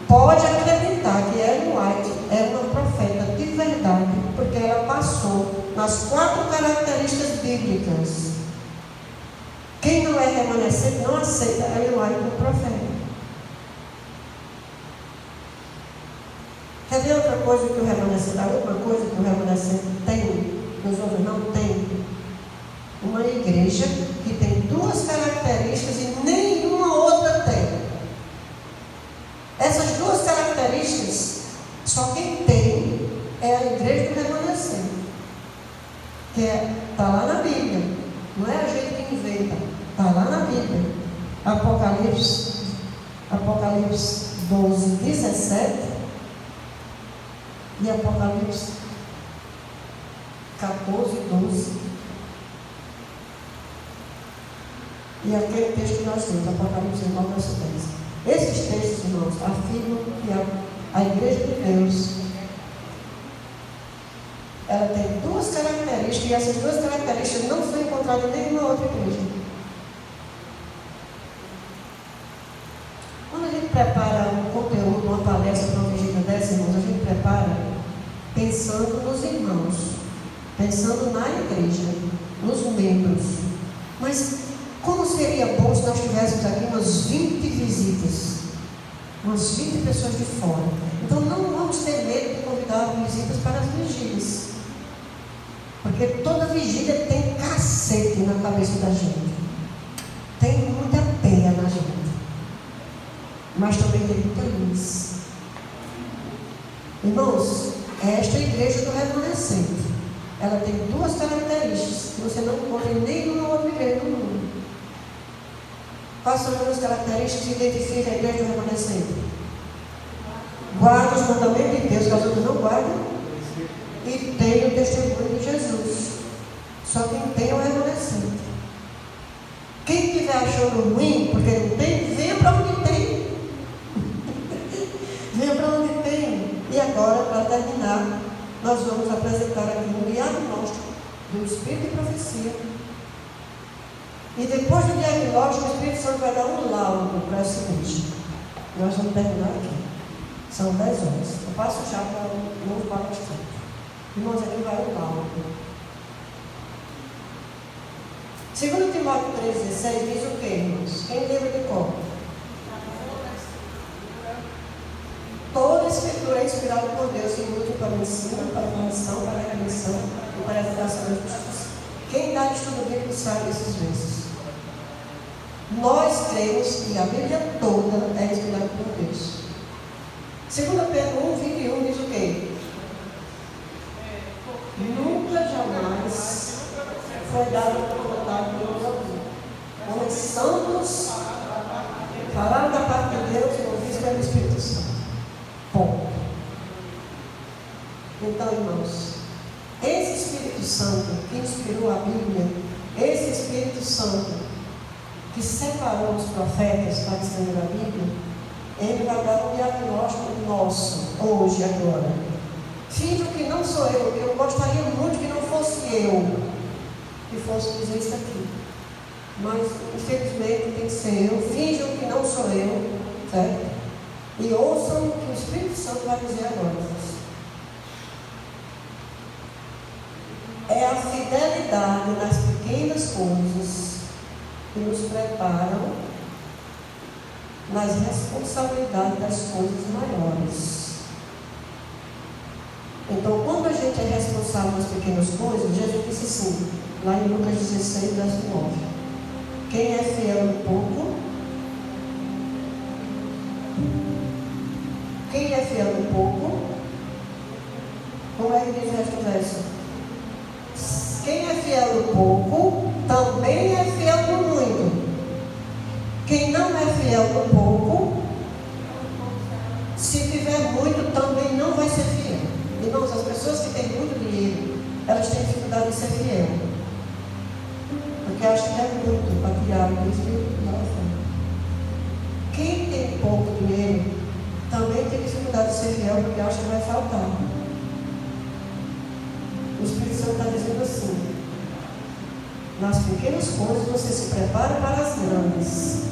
Pode acreditar que Ellen White é uma profeta de verdade, porque ela passou nas 4 características bíblicas. Quem não é remanescente não aceita Ellen White como profeta. Quer ver outra coisa que o remanescente, a última coisa que o remanescente tem, que os outros não têm? Uma igreja que tem 2 características e nenhuma outra tem. Essas 2 características, só quem tem é a igreja do remanescente. Que está lá na Bíblia. Não é a gente que inventa. Está lá na Bíblia. Apocalipse 12, 17. E Apocalipse 14, 12. E aquele texto que nós temos, Apocalipse 9, verso 10. Esses textos, irmãos, afirmam que a igreja de Deus, ela tem 2 características, e essas 2 características não são encontradas em nenhuma outra igreja. Quando a gente prepara um conteúdo, uma palestra para uma vigília dessa, irmãos, a gente prepara pensando nos irmãos, pensando na igreja, nos membros. Mas como seria bom se nós tivéssemos aqui umas 20 visitas, umas 20 pessoas de fora. Então não vamos ter medo de convidar visitas para as vigílias, porque toda vigília tem cacete na cabeça da gente, tem muita peia na gente, mas também tem muita luz. Irmãos, esta igreja do remanescente, ela tem duas características que você não encontra em nenhuma outra igreja do mundo. Quais são as duas características que identificam a igreja do remanescente? Guarda os mandamentos de Deus, que os outros não guardam, e tem o testemunho de Jesus. Só quem tem é o remanescente. Quem estiver achando ruim, porque não tem, venha para onde tem. Venha para onde tem. E agora, para terminar, nós vamos apresentar aqui um diagnóstico do Espírito de Profecia. E depois do diagnóstico, o Espírito Santo vai dar um laudo para o seguinte. Nós vamos terminar aqui. São 10 horas. Eu passo já para o novo palestrante. Irmãos, aqui vai o laudo. 2 Timóteo 3,16 diz o que, irmãos? Quem lembra de como? Toda a Escritura é inspirada por Deus e útil para o ensino, para a correção, para a redenção e para a educação da justiça. Quem dá estudo bíblico sabe esses versos. Nós cremos que a Bíblia toda é inspirada por Deus. 2 Pedro 1,21 diz o quê? Nunca jamais foi dado por vontade de Deus algum. Homens santos falaram da parte de Deus e ouviram pelo Espírito Santo. Ponto. Então, irmãos, esse Espírito Santo que inspirou a Bíblia, esse Espírito Santo que separou os profetas para escrever a Bíblia, ele vai dar um diagnóstico nosso, hoje, agora. Finjo que não sou eu gostaria muito que não fosse eu que fosse dizer isso aqui. Mas, infelizmente, tem que ser eu. Finjam que não sou eu, certo? E ouçam o que o Espírito Santo vai dizer agora. É a fidelidade nas pequenas coisas que nos preparam nas responsabilidades das coisas maiores. Então, quando a gente é responsável nas pequenas coisas, Jesus disse assim, lá em Lucas 16, verso 9. Quem é fiel no pouco, quem é fiel no pouco, como é que diz o resto do verso? Quem é fiel no pouco, também é fiel no muito. Quem não é fiel no pouco, se tiver muito, também não vai ser fiel. Irmãos, as pessoas que têm muito dinheiro, elas têm dificuldade de ser fiel. Porque acham que é muito para tirar o Espírito da fé. Quem tem pouco dinheiro, também tem dificuldade de ser fiel, porque acha que vai faltar. O Espírito Santo está dizendo assim, nas pequenas coisas você se prepara para as grandes.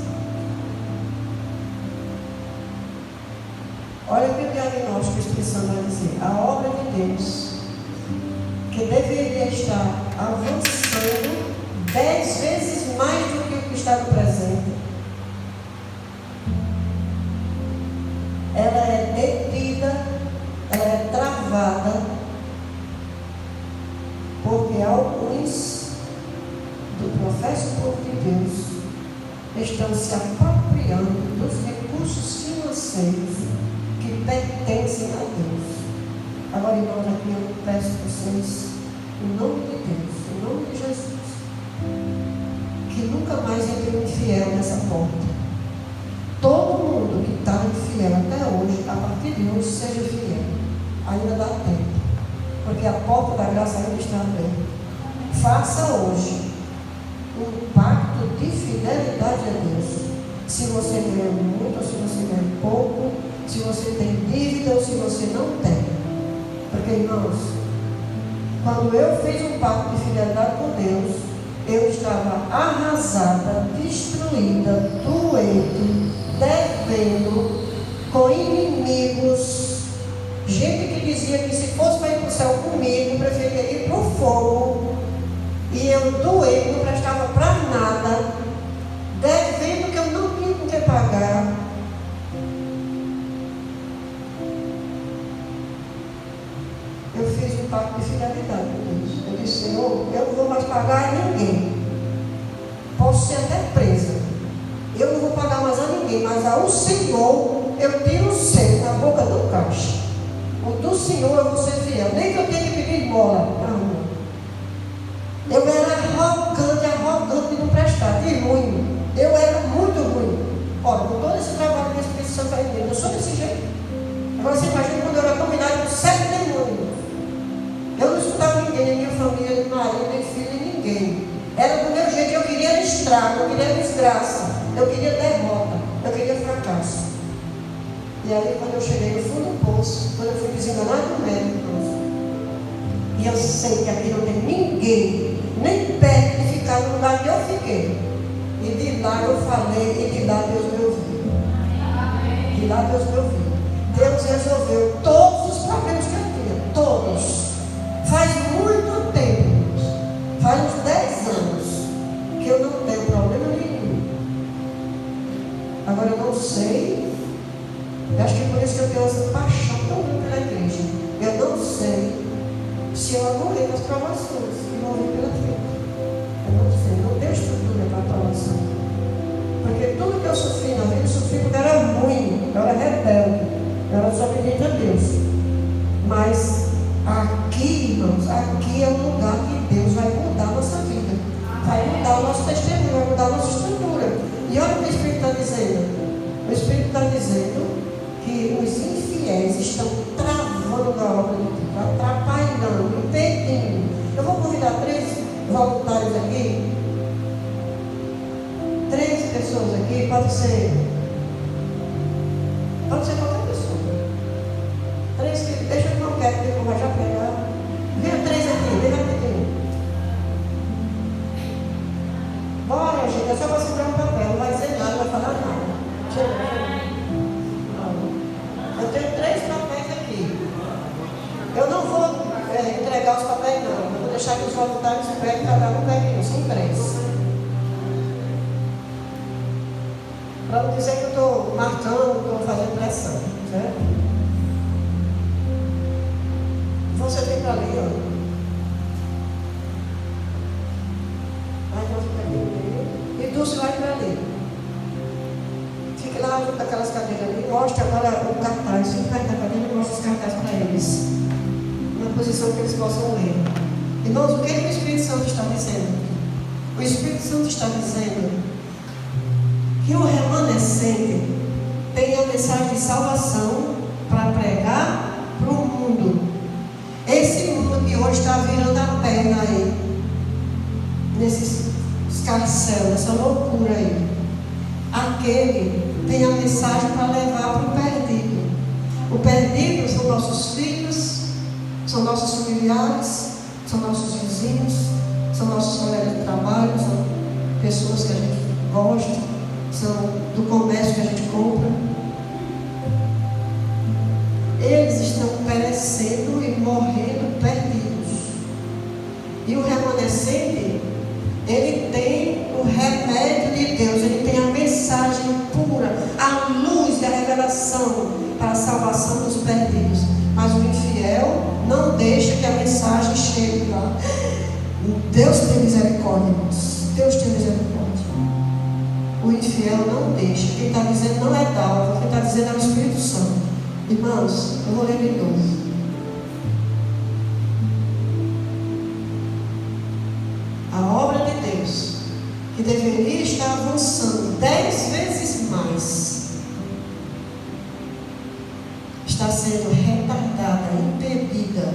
Olha o que o diagnóstico do Espírito Santo vai dizer. A obra de Deus, que deveria estar avançando 10 vezes mais do que o que está no presente, ela é detida, ela é travada, porque alguns do professo povo de Deus estão se apropriando dos recursos financeiros que pertencem a Deus. Agora, irmãos, aqui eu peço a vocês, em nome de Deus, em nome de Jesus, que nunca mais entre um infiel nessa porta. Todo mundo que está infiel até hoje, a partir de hoje, seja fiel. Ainda dá tempo, porque a porta da graça ainda está aberta. Faça hoje um pacto de fidelidade a Deus. Se você ganha muito ou se você ganha pouco, se você tem dívida ou se você não tem. Porque, irmãos, quando eu fiz um pacto de fidelidade com Deus, eu estava arrasada, destruída, doente, devendo, com inimigos, gente que dizia que se fosse para ir para o céu comigo, preferia ir para o fogo, e eu doente, não prestava para nada, devendo que eu não tinha com que pagar. Eu fiz um pacto de fidelidade com Deus. Eu disse, Senhor, eu não vou mais pagar a ninguém. Posso ser até presa. Eu não vou pagar mais a ninguém, mas ao Senhor eu tiro o céu na boca do caixa. O do Senhor eu vou ser fiel. Nem que eu tenha que pedir esmola na rua. Eu era arrogante de não prestar, de ruim. Eu era muito ruim. Olha, com todo esse trabalho que o Espírito Santo faz dentro, eu sou desse jeito. Agora você imagina quando eu era combinado com 7 demônios. Eu não escutava ninguém, nem minha família, nem marido, nem filho, nem ninguém. Era do meu jeito, eu queria estrago, eu queria desgraça, eu queria derrota, eu queria fracasso. E aí quando eu cheguei no fundo do poço, quando eu fui desenganado do médico, e eu sei que aqui não tem ninguém, nem perto de ficar no lugar que eu fiquei. E de lá eu falei, e de lá Deus me ouviu. De lá Deus me ouviu. Deus resolveu todos os problemas que eu tinha, todos. Faz muito tempo, faz uns 10 anos, que eu não tenho problema nenhum. Agora eu não sei, eu acho que é por isso que eu tenho essa paixão tão grande pela igreja. Eu não sei se eu aguentei nas provações que vão vir pela frente. Eu não sei, não tenho estrutura para aprovação. Porque tudo que eu sofri na vida, eu sofri porque era ruim, eu era rebelde, eu era desobediente a Deus. Mas aqui, irmãos, aqui é o lugar que Deus vai mudar a nossa vida. Vai mudar o nosso testemunho, vai mudar a nossa estrutura. E olha o que o Espírito está dizendo. O Espírito está dizendo que os infiéis estão travando a obra de Deus, atrapalhando, impedindo. Eu vou convidar 3 voluntários aqui. 3 pessoas aqui, pode ser qualquer pessoa. 3 que deixa eu não quero, que eu vou já pegar. Venha 3 aqui, vem rapidinho. Bora, gente, é só para segurar um papel, não vai dizer nada, não vai falar nada. Chega. Eu tenho 3 papéis aqui. Eu não vou entregar os papéis, não. Eu vou deixar que os voluntários peguem, cada um pegue um. São 3. Para não dizer que eu estou marcando, estou fazendo pressão, certo? Você vem para ali, ó. Aí nós ficamos ali. E Dulce vai para ali. Fique lá junto daquelas cadeiras ali. Mostre agora o cartaz. Fique perto da cadeira e mostre os cartazes para eles. Na posição que eles possam ler. Irmãos, o que o Espírito Santo está dizendo? O Espírito Santo está dizendo que o remanescente tem a mensagem de salvação para pregar para o mundo. Esse mundo que hoje está virando a perna aí, nesse escarcéu, nessa loucura aí, aquele tem a mensagem para levar para o perdido. O perdido são nossos filhos, são nossos familiares, são nossos vizinhos, são nossos colegas de trabalho, são pessoas que a gente gosta, são do comércio que a gente compra. Eles estão perecendo e morrendo perdidos. E o remanescente, ele tem o remédio de Deus, ele tem a mensagem pura, a luz da revelação para a salvação dos perdidos. Mas o infiel não deixa que a mensagem chegue lá. Deus tem misericórdia, irmãos. Deus tem misericórdia. O infiel não deixa. Quem está dizendo não é Dalva, quem está dizendo é o Espírito Santo. Irmãos, eu vou ler de novo. A obra de Deus, que deveria estar avançando 10 vezes mais, está sendo retardada, impedida,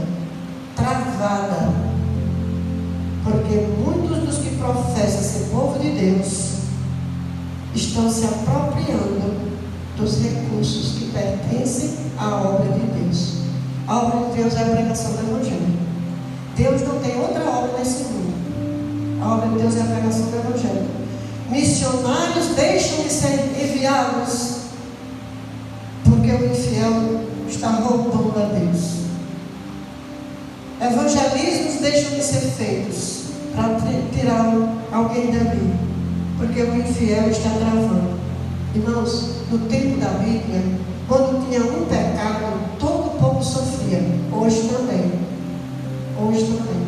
travada, porque muitos dos que professam ser povo de Deus estão se apropriando dos recursos que pertencem à obra de Deus. A obra de Deus é a pregação do Evangelho. Deus não tem outra obra nesse mundo. A obra de Deus é a pregação do Evangelho. Missionários deixam de ser enviados porque o infiel está roubando a Deus. Evangelismos deixam de ser feitos para tirar alguém dali, porque o infiel está travando. Irmãos, no tempo da Bíblia, quando tinha um pecado, todo o povo sofria. Hoje também. Hoje também.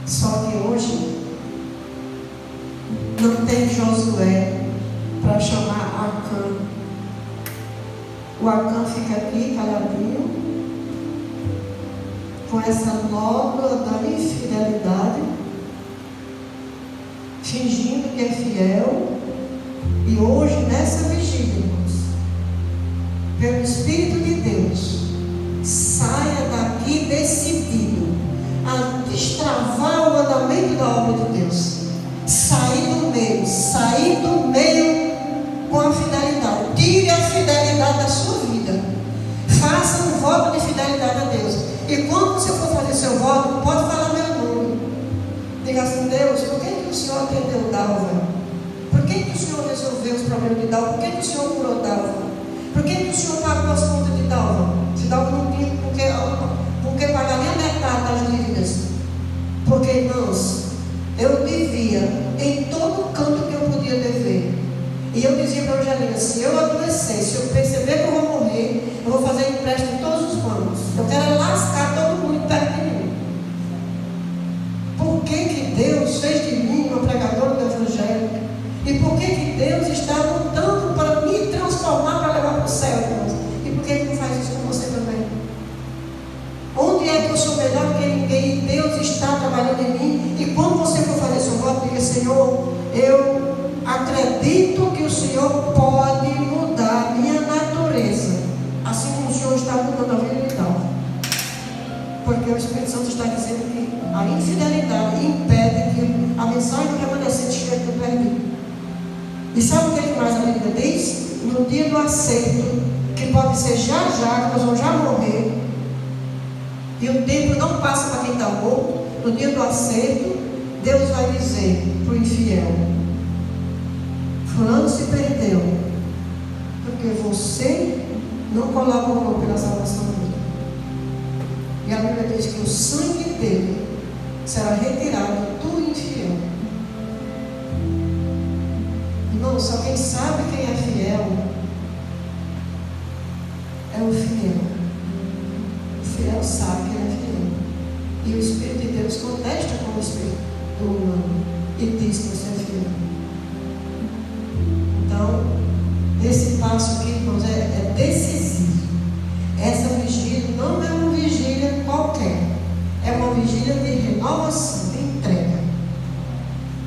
Só que hoje não tem Josué para chamar Acã O Acã fica aqui, caladinho, com essa nódoa da infidelidade, fingindo que é fiel. E hoje, nessa vigília, irmãos, pelo Espírito de Deus, saia daqui decidido a destravar o andamento da obra de Deus. Sair do meio com a fidelidade. Tire a fidelidade da sua vida. Faça um voto de fidelidade a Deus. E quando você for fazer seu voto, pode falar meu nome. Diga assim: Deus, por que o Senhor atendeu Dalva? Por que o Senhor resolveu os problemas de Dalva? Por que o Senhor curou Dalva? Por que o Senhor pagou as contas de Dalva? Se Dalva não tinha porque pagar nem a metade das dívidas. Porque, irmãos, eu devia em todo canto que eu podia dever. E eu dizia para a Angelina: se eu adoecer, se eu perceber que eu vou morrer, eu vou fazer empréstimo em todos os bancos. Eu quero lascar todo mundo perto de mim. Por que Deus fez de mim uma pregadora do Evangelho? E por que Deus está lutando para me transformar, para levar para o céu, irmãos? E por que Ele não faz isso com você também? Onde é que eu sou melhor que ninguém? Deus está trabalhando em mim. E quando você for fazer seu voto, diga: Senhor, eu acredito que o Senhor pode mudar a minha natureza, assim como o Senhor está mudando a vida de Dalva. Porque o Espírito Santo está dizendo que a infidelidade impede que a mensagem do remanescente chegue do perdido. E sabe o que mais a Bíblia diz? No dia do acerto, que pode ser já, que nós vamos já morrer, e o tempo não passa para quem está morto. No dia do acerto, Deus vai dizer para o infiel: fulano se perdeu, porque você não colaborou pela salvação dele. E a Bíblia diz que o sangue dele será retirado do infiel. Irmão, só quem sabe quem é fiel é o fiel. O fiel sabe que ele é fiel. E o Espírito de Deus contesta com o Espírito do humano e diz que você é fiel. Então, esse passo aqui, irmãos, é decisivo. Essa vigília não é uma vigília qualquer. É uma vigília de renovação, de entrega.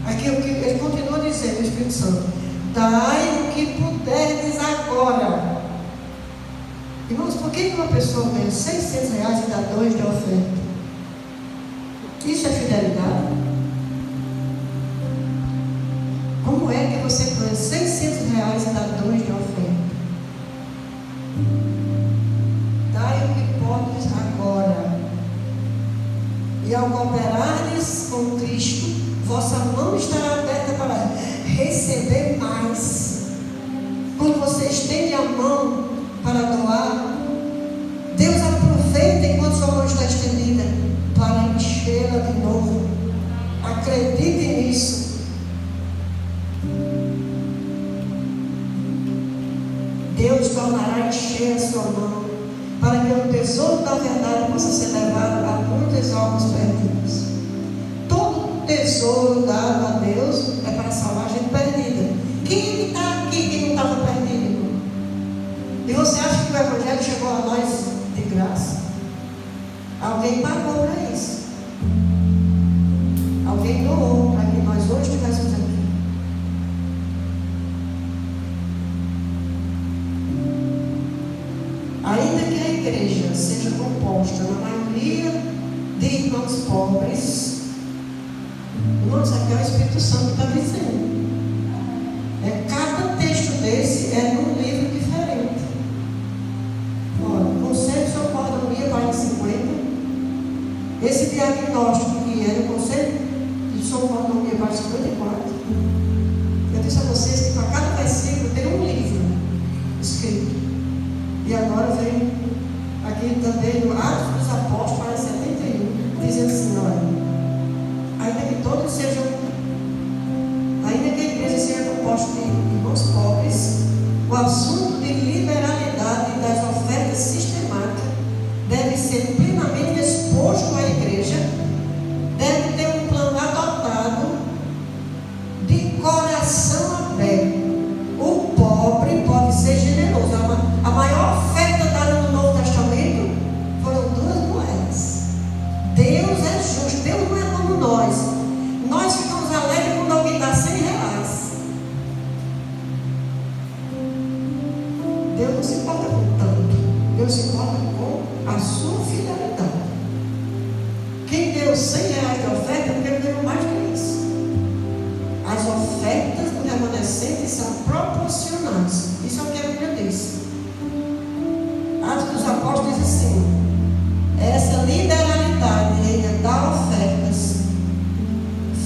Aqui o que ele continua dizendo, o Espírito Santo: dai o que puderdes agora. Irmãos, por que uma pessoa ganha R$600 e dá 2 de oferta? Isso é fidelidade? Como é que você ganha R$600 e dá 2 de oferta? Dai o que podes agora. E ao cooperardes com Cristo, vossa mão estará aberta para receber mais. Quando você estende a mão para doar, Deus aproveita enquanto sua mão está estendida para enchê-la de novo. Acredite nisso. Deus tornará a encher a sua mão, para que o tesouro da verdade possa ser levado a muitas almas perdidas. Todo tesouro dado a Deus é para salvar a gente perdida. Quem está aqui que não estava perdido, irmão? E você acha que o Evangelho chegou a nós de graça? Alguém pagou para isso. Alguém doou para que nós hoje estivéssemos aqui. Ainda que a igreja seja composta na maioria de irmãos pobres, irmãos, aqui é o Espírito Santo que está dizendo. Cada texto desse é num livro diferente. Olha, Conselho de Socorrodomia, página 50. Esse diagnóstico que é o Conselho de Socorrodomia, página 54. Eu disse a vocês que para cada versículo tem um livro escrito. E agora vem aqui também no Atos dos Apóstolos, página 71, dizendo assim: olha, ainda que todos sejam, ainda que a igreja seja composta de irmãos pobres, o assunto de liberalidade das ofertas sistemáticas deve ser plenamente exposto à igreja, deve ter um plano adotado de coração aberto. O pobre pode ser generoso. A maior Deus não se importa com tanto. Deus se importa com a sua fidelidade. Quem deu 100 reais de oferta, porque ele deu mais que isso. As ofertas do remanescente são proporcionais. Isso é o que a Bíblia diz. Atos dos Apóstolos diz assim: essa liberalidade em dar ofertas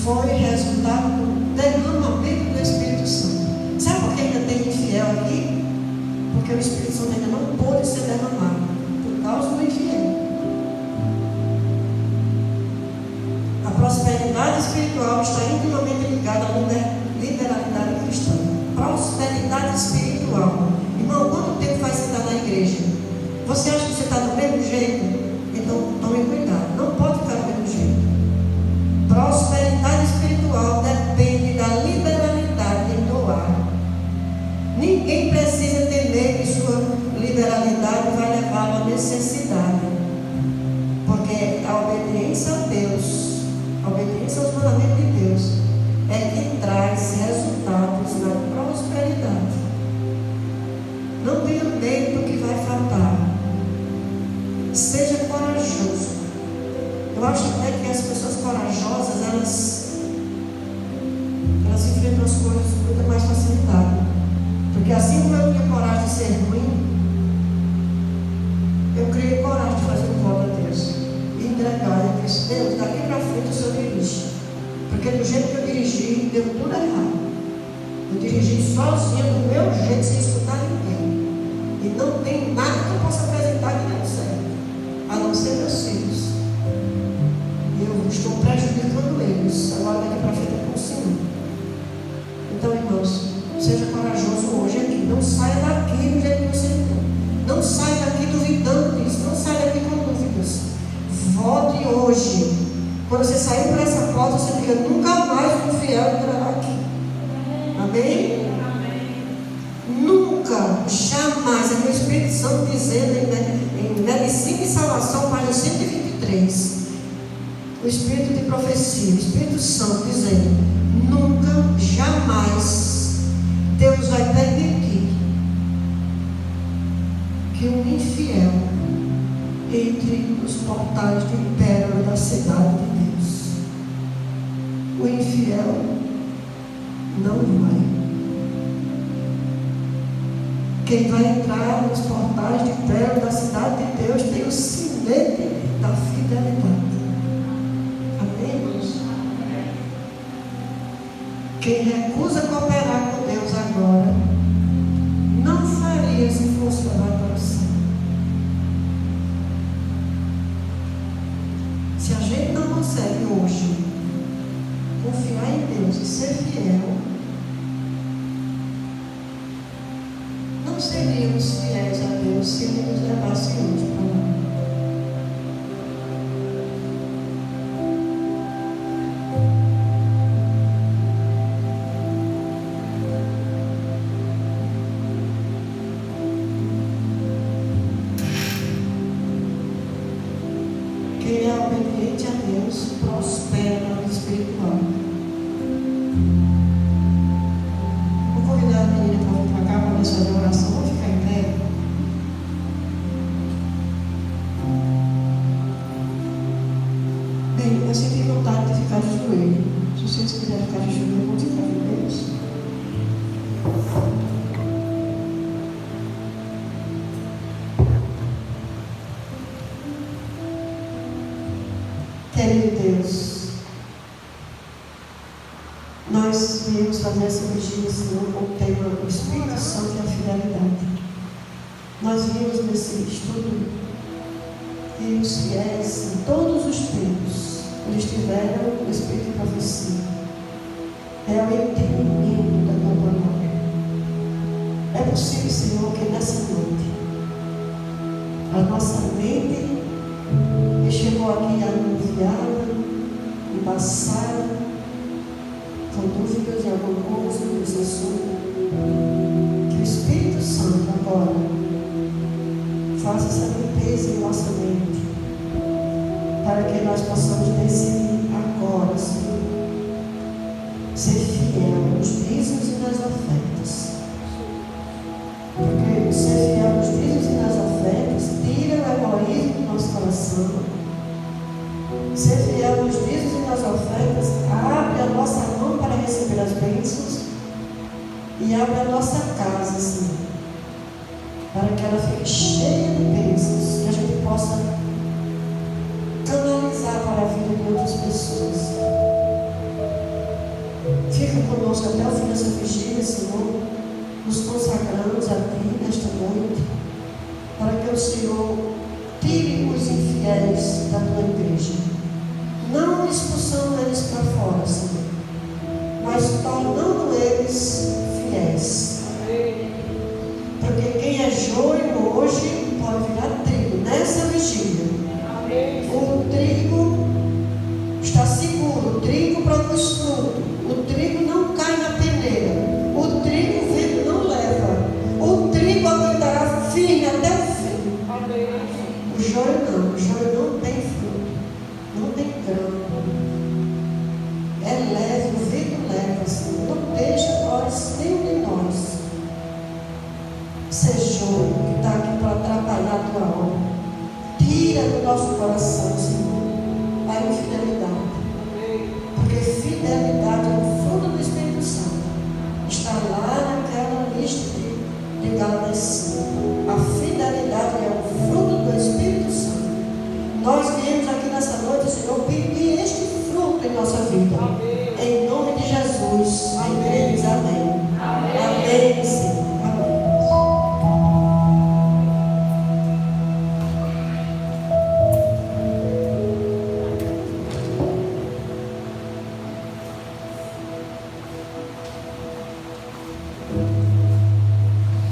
foi resultado do derramamento do Espírito Santo. Sabe por que ainda tem infiel aqui? Porque o Espírito Santo ainda não pôde ser derramado por causa do infiel. A prosperidade espiritual está intimamente ligada à liberalidade cristã. Prosperidade espiritual. Irmão, quanto tempo faz você estar na igreja? Você acha que você está do mesmo jeito? Então tome cuidado, não pode ficar do mesmo jeito. Prosperidade espiritual depende da liberalidade em doar. Ninguém precisa temer que sua liberalidade vai levá-lo à necessidade, porque a obediência a Deus, a obediência aos mandamentos de Deus é que traz resultados na prosperidade. Não tenha medo do que vai faltar. Seja corajoso. Eu acho até que as pessoas corajosas, elas enfrentam as coisas com muita mais facilidade. Porque assim como eu tinha coragem de ser ruim, eu criei coragem de fazer um voto a Deus. E entregar. Eu disse: Deus, daqui para frente o Senhor dirige. Porque do jeito que eu dirigi, deu tudo errado. Eu dirigi sozinho, do meu jeito, sem escutar ninguém. E não tem nada que eu possa apresentar que deu certo, a não ser meus filhos. E eu estou prejudicando eles. Agora daqui para frente é com o Senhor. Então, irmãos, seja corajoso hoje aqui. Não saia daqui do jeito que você está. Não saia daqui duvidando disso. Não saia daqui com dúvidas. Volte hoje. Quando você sair por essa porta, você diga: nunca mais um fiel entrará aqui. Amém? Nunca, jamais. É o Espírito Santo dizendo em Medicina e Salvação, página 123. O Espírito de profecia, o Espírito Santo dizendo: nunca, jamais Deus vai permitir que um infiel entre nos portais de pérola da cidade de Deus. O infiel não vai. Quem vai entrar nos portais de pérola da cidade de Deus tem o sinete da fidelidade. Amém, irmãos? Quem recusa cooperar com Deus agora, não faria se fosse orar para o céu. Se a gente não consegue hoje confiar em Deus e ser fiel, não seríamos fiéis a Deus se Ele nos levasse hoje para lá. Quem é obediente a Deus prospera no espiritual. Vou convidar a menina para vir para cá para nós fazer a oração. Vamos ficar em pé. Bem, eu senti vontade de ficar de joelho. Se vocês quiserem ficar de joelho, vamos ficar de joelhos. Querido Deus, nós viemos fazer essa vigília, Senhor, com o tema do Espírito Santo e a fidelidade. Nós vimos nesse estudo que os fiéis, em todos os tempos, eles tiveram o Espírito de profecia. É o entendimento da tua palavra. É possível, Senhor, que nessa noite a nossa mente que chegou aqui anuviada, embaçada, com dúvidas em alguma coisa nesse assunto, que o Espírito Santo agora faça essa limpeza em nossa mente, para que nós possamos decidir agora, Senhor, ser fiel nos dízimos e nas ofertas. Porque ser fiel ser fiel nos dízimos e nas ofertas, abre a nossa mão para receber as bênçãos e abre a nossa casa, Senhor, para que ela fique cheia de bênçãos, que a gente possa canalizar para a vida de outras pessoas. Fica conosco até o fim dessa vigília, Senhor. Nos consagramos a Ti nesta noite, para que o Senhor tire os infiéis da Tua igreja, não expulsando eles para fora, Senhor, mas tornando eles fiéis. Porque quem é joio hoje pode virar trigo nessa vigília. O trigo está seguro, o trigo produz fruto, o trigo não cai na peneira, o trigo o vento não leva, o trigo aguentará firme até o fim. O joio não tem fruto, não tem grão, é leve, o vento leva, Senhor. Não deixa nós, nenhum de nós, ser joio que está aqui para atrapalhar a Tua obra. Tira do nosso coração, Senhor, a infidelidade. Porque fidelidade é o fruto do Espírito Santo. Está lá naquela lista de Gálatas 5. A fidelidade é o fruto do Espírito Santo. Nós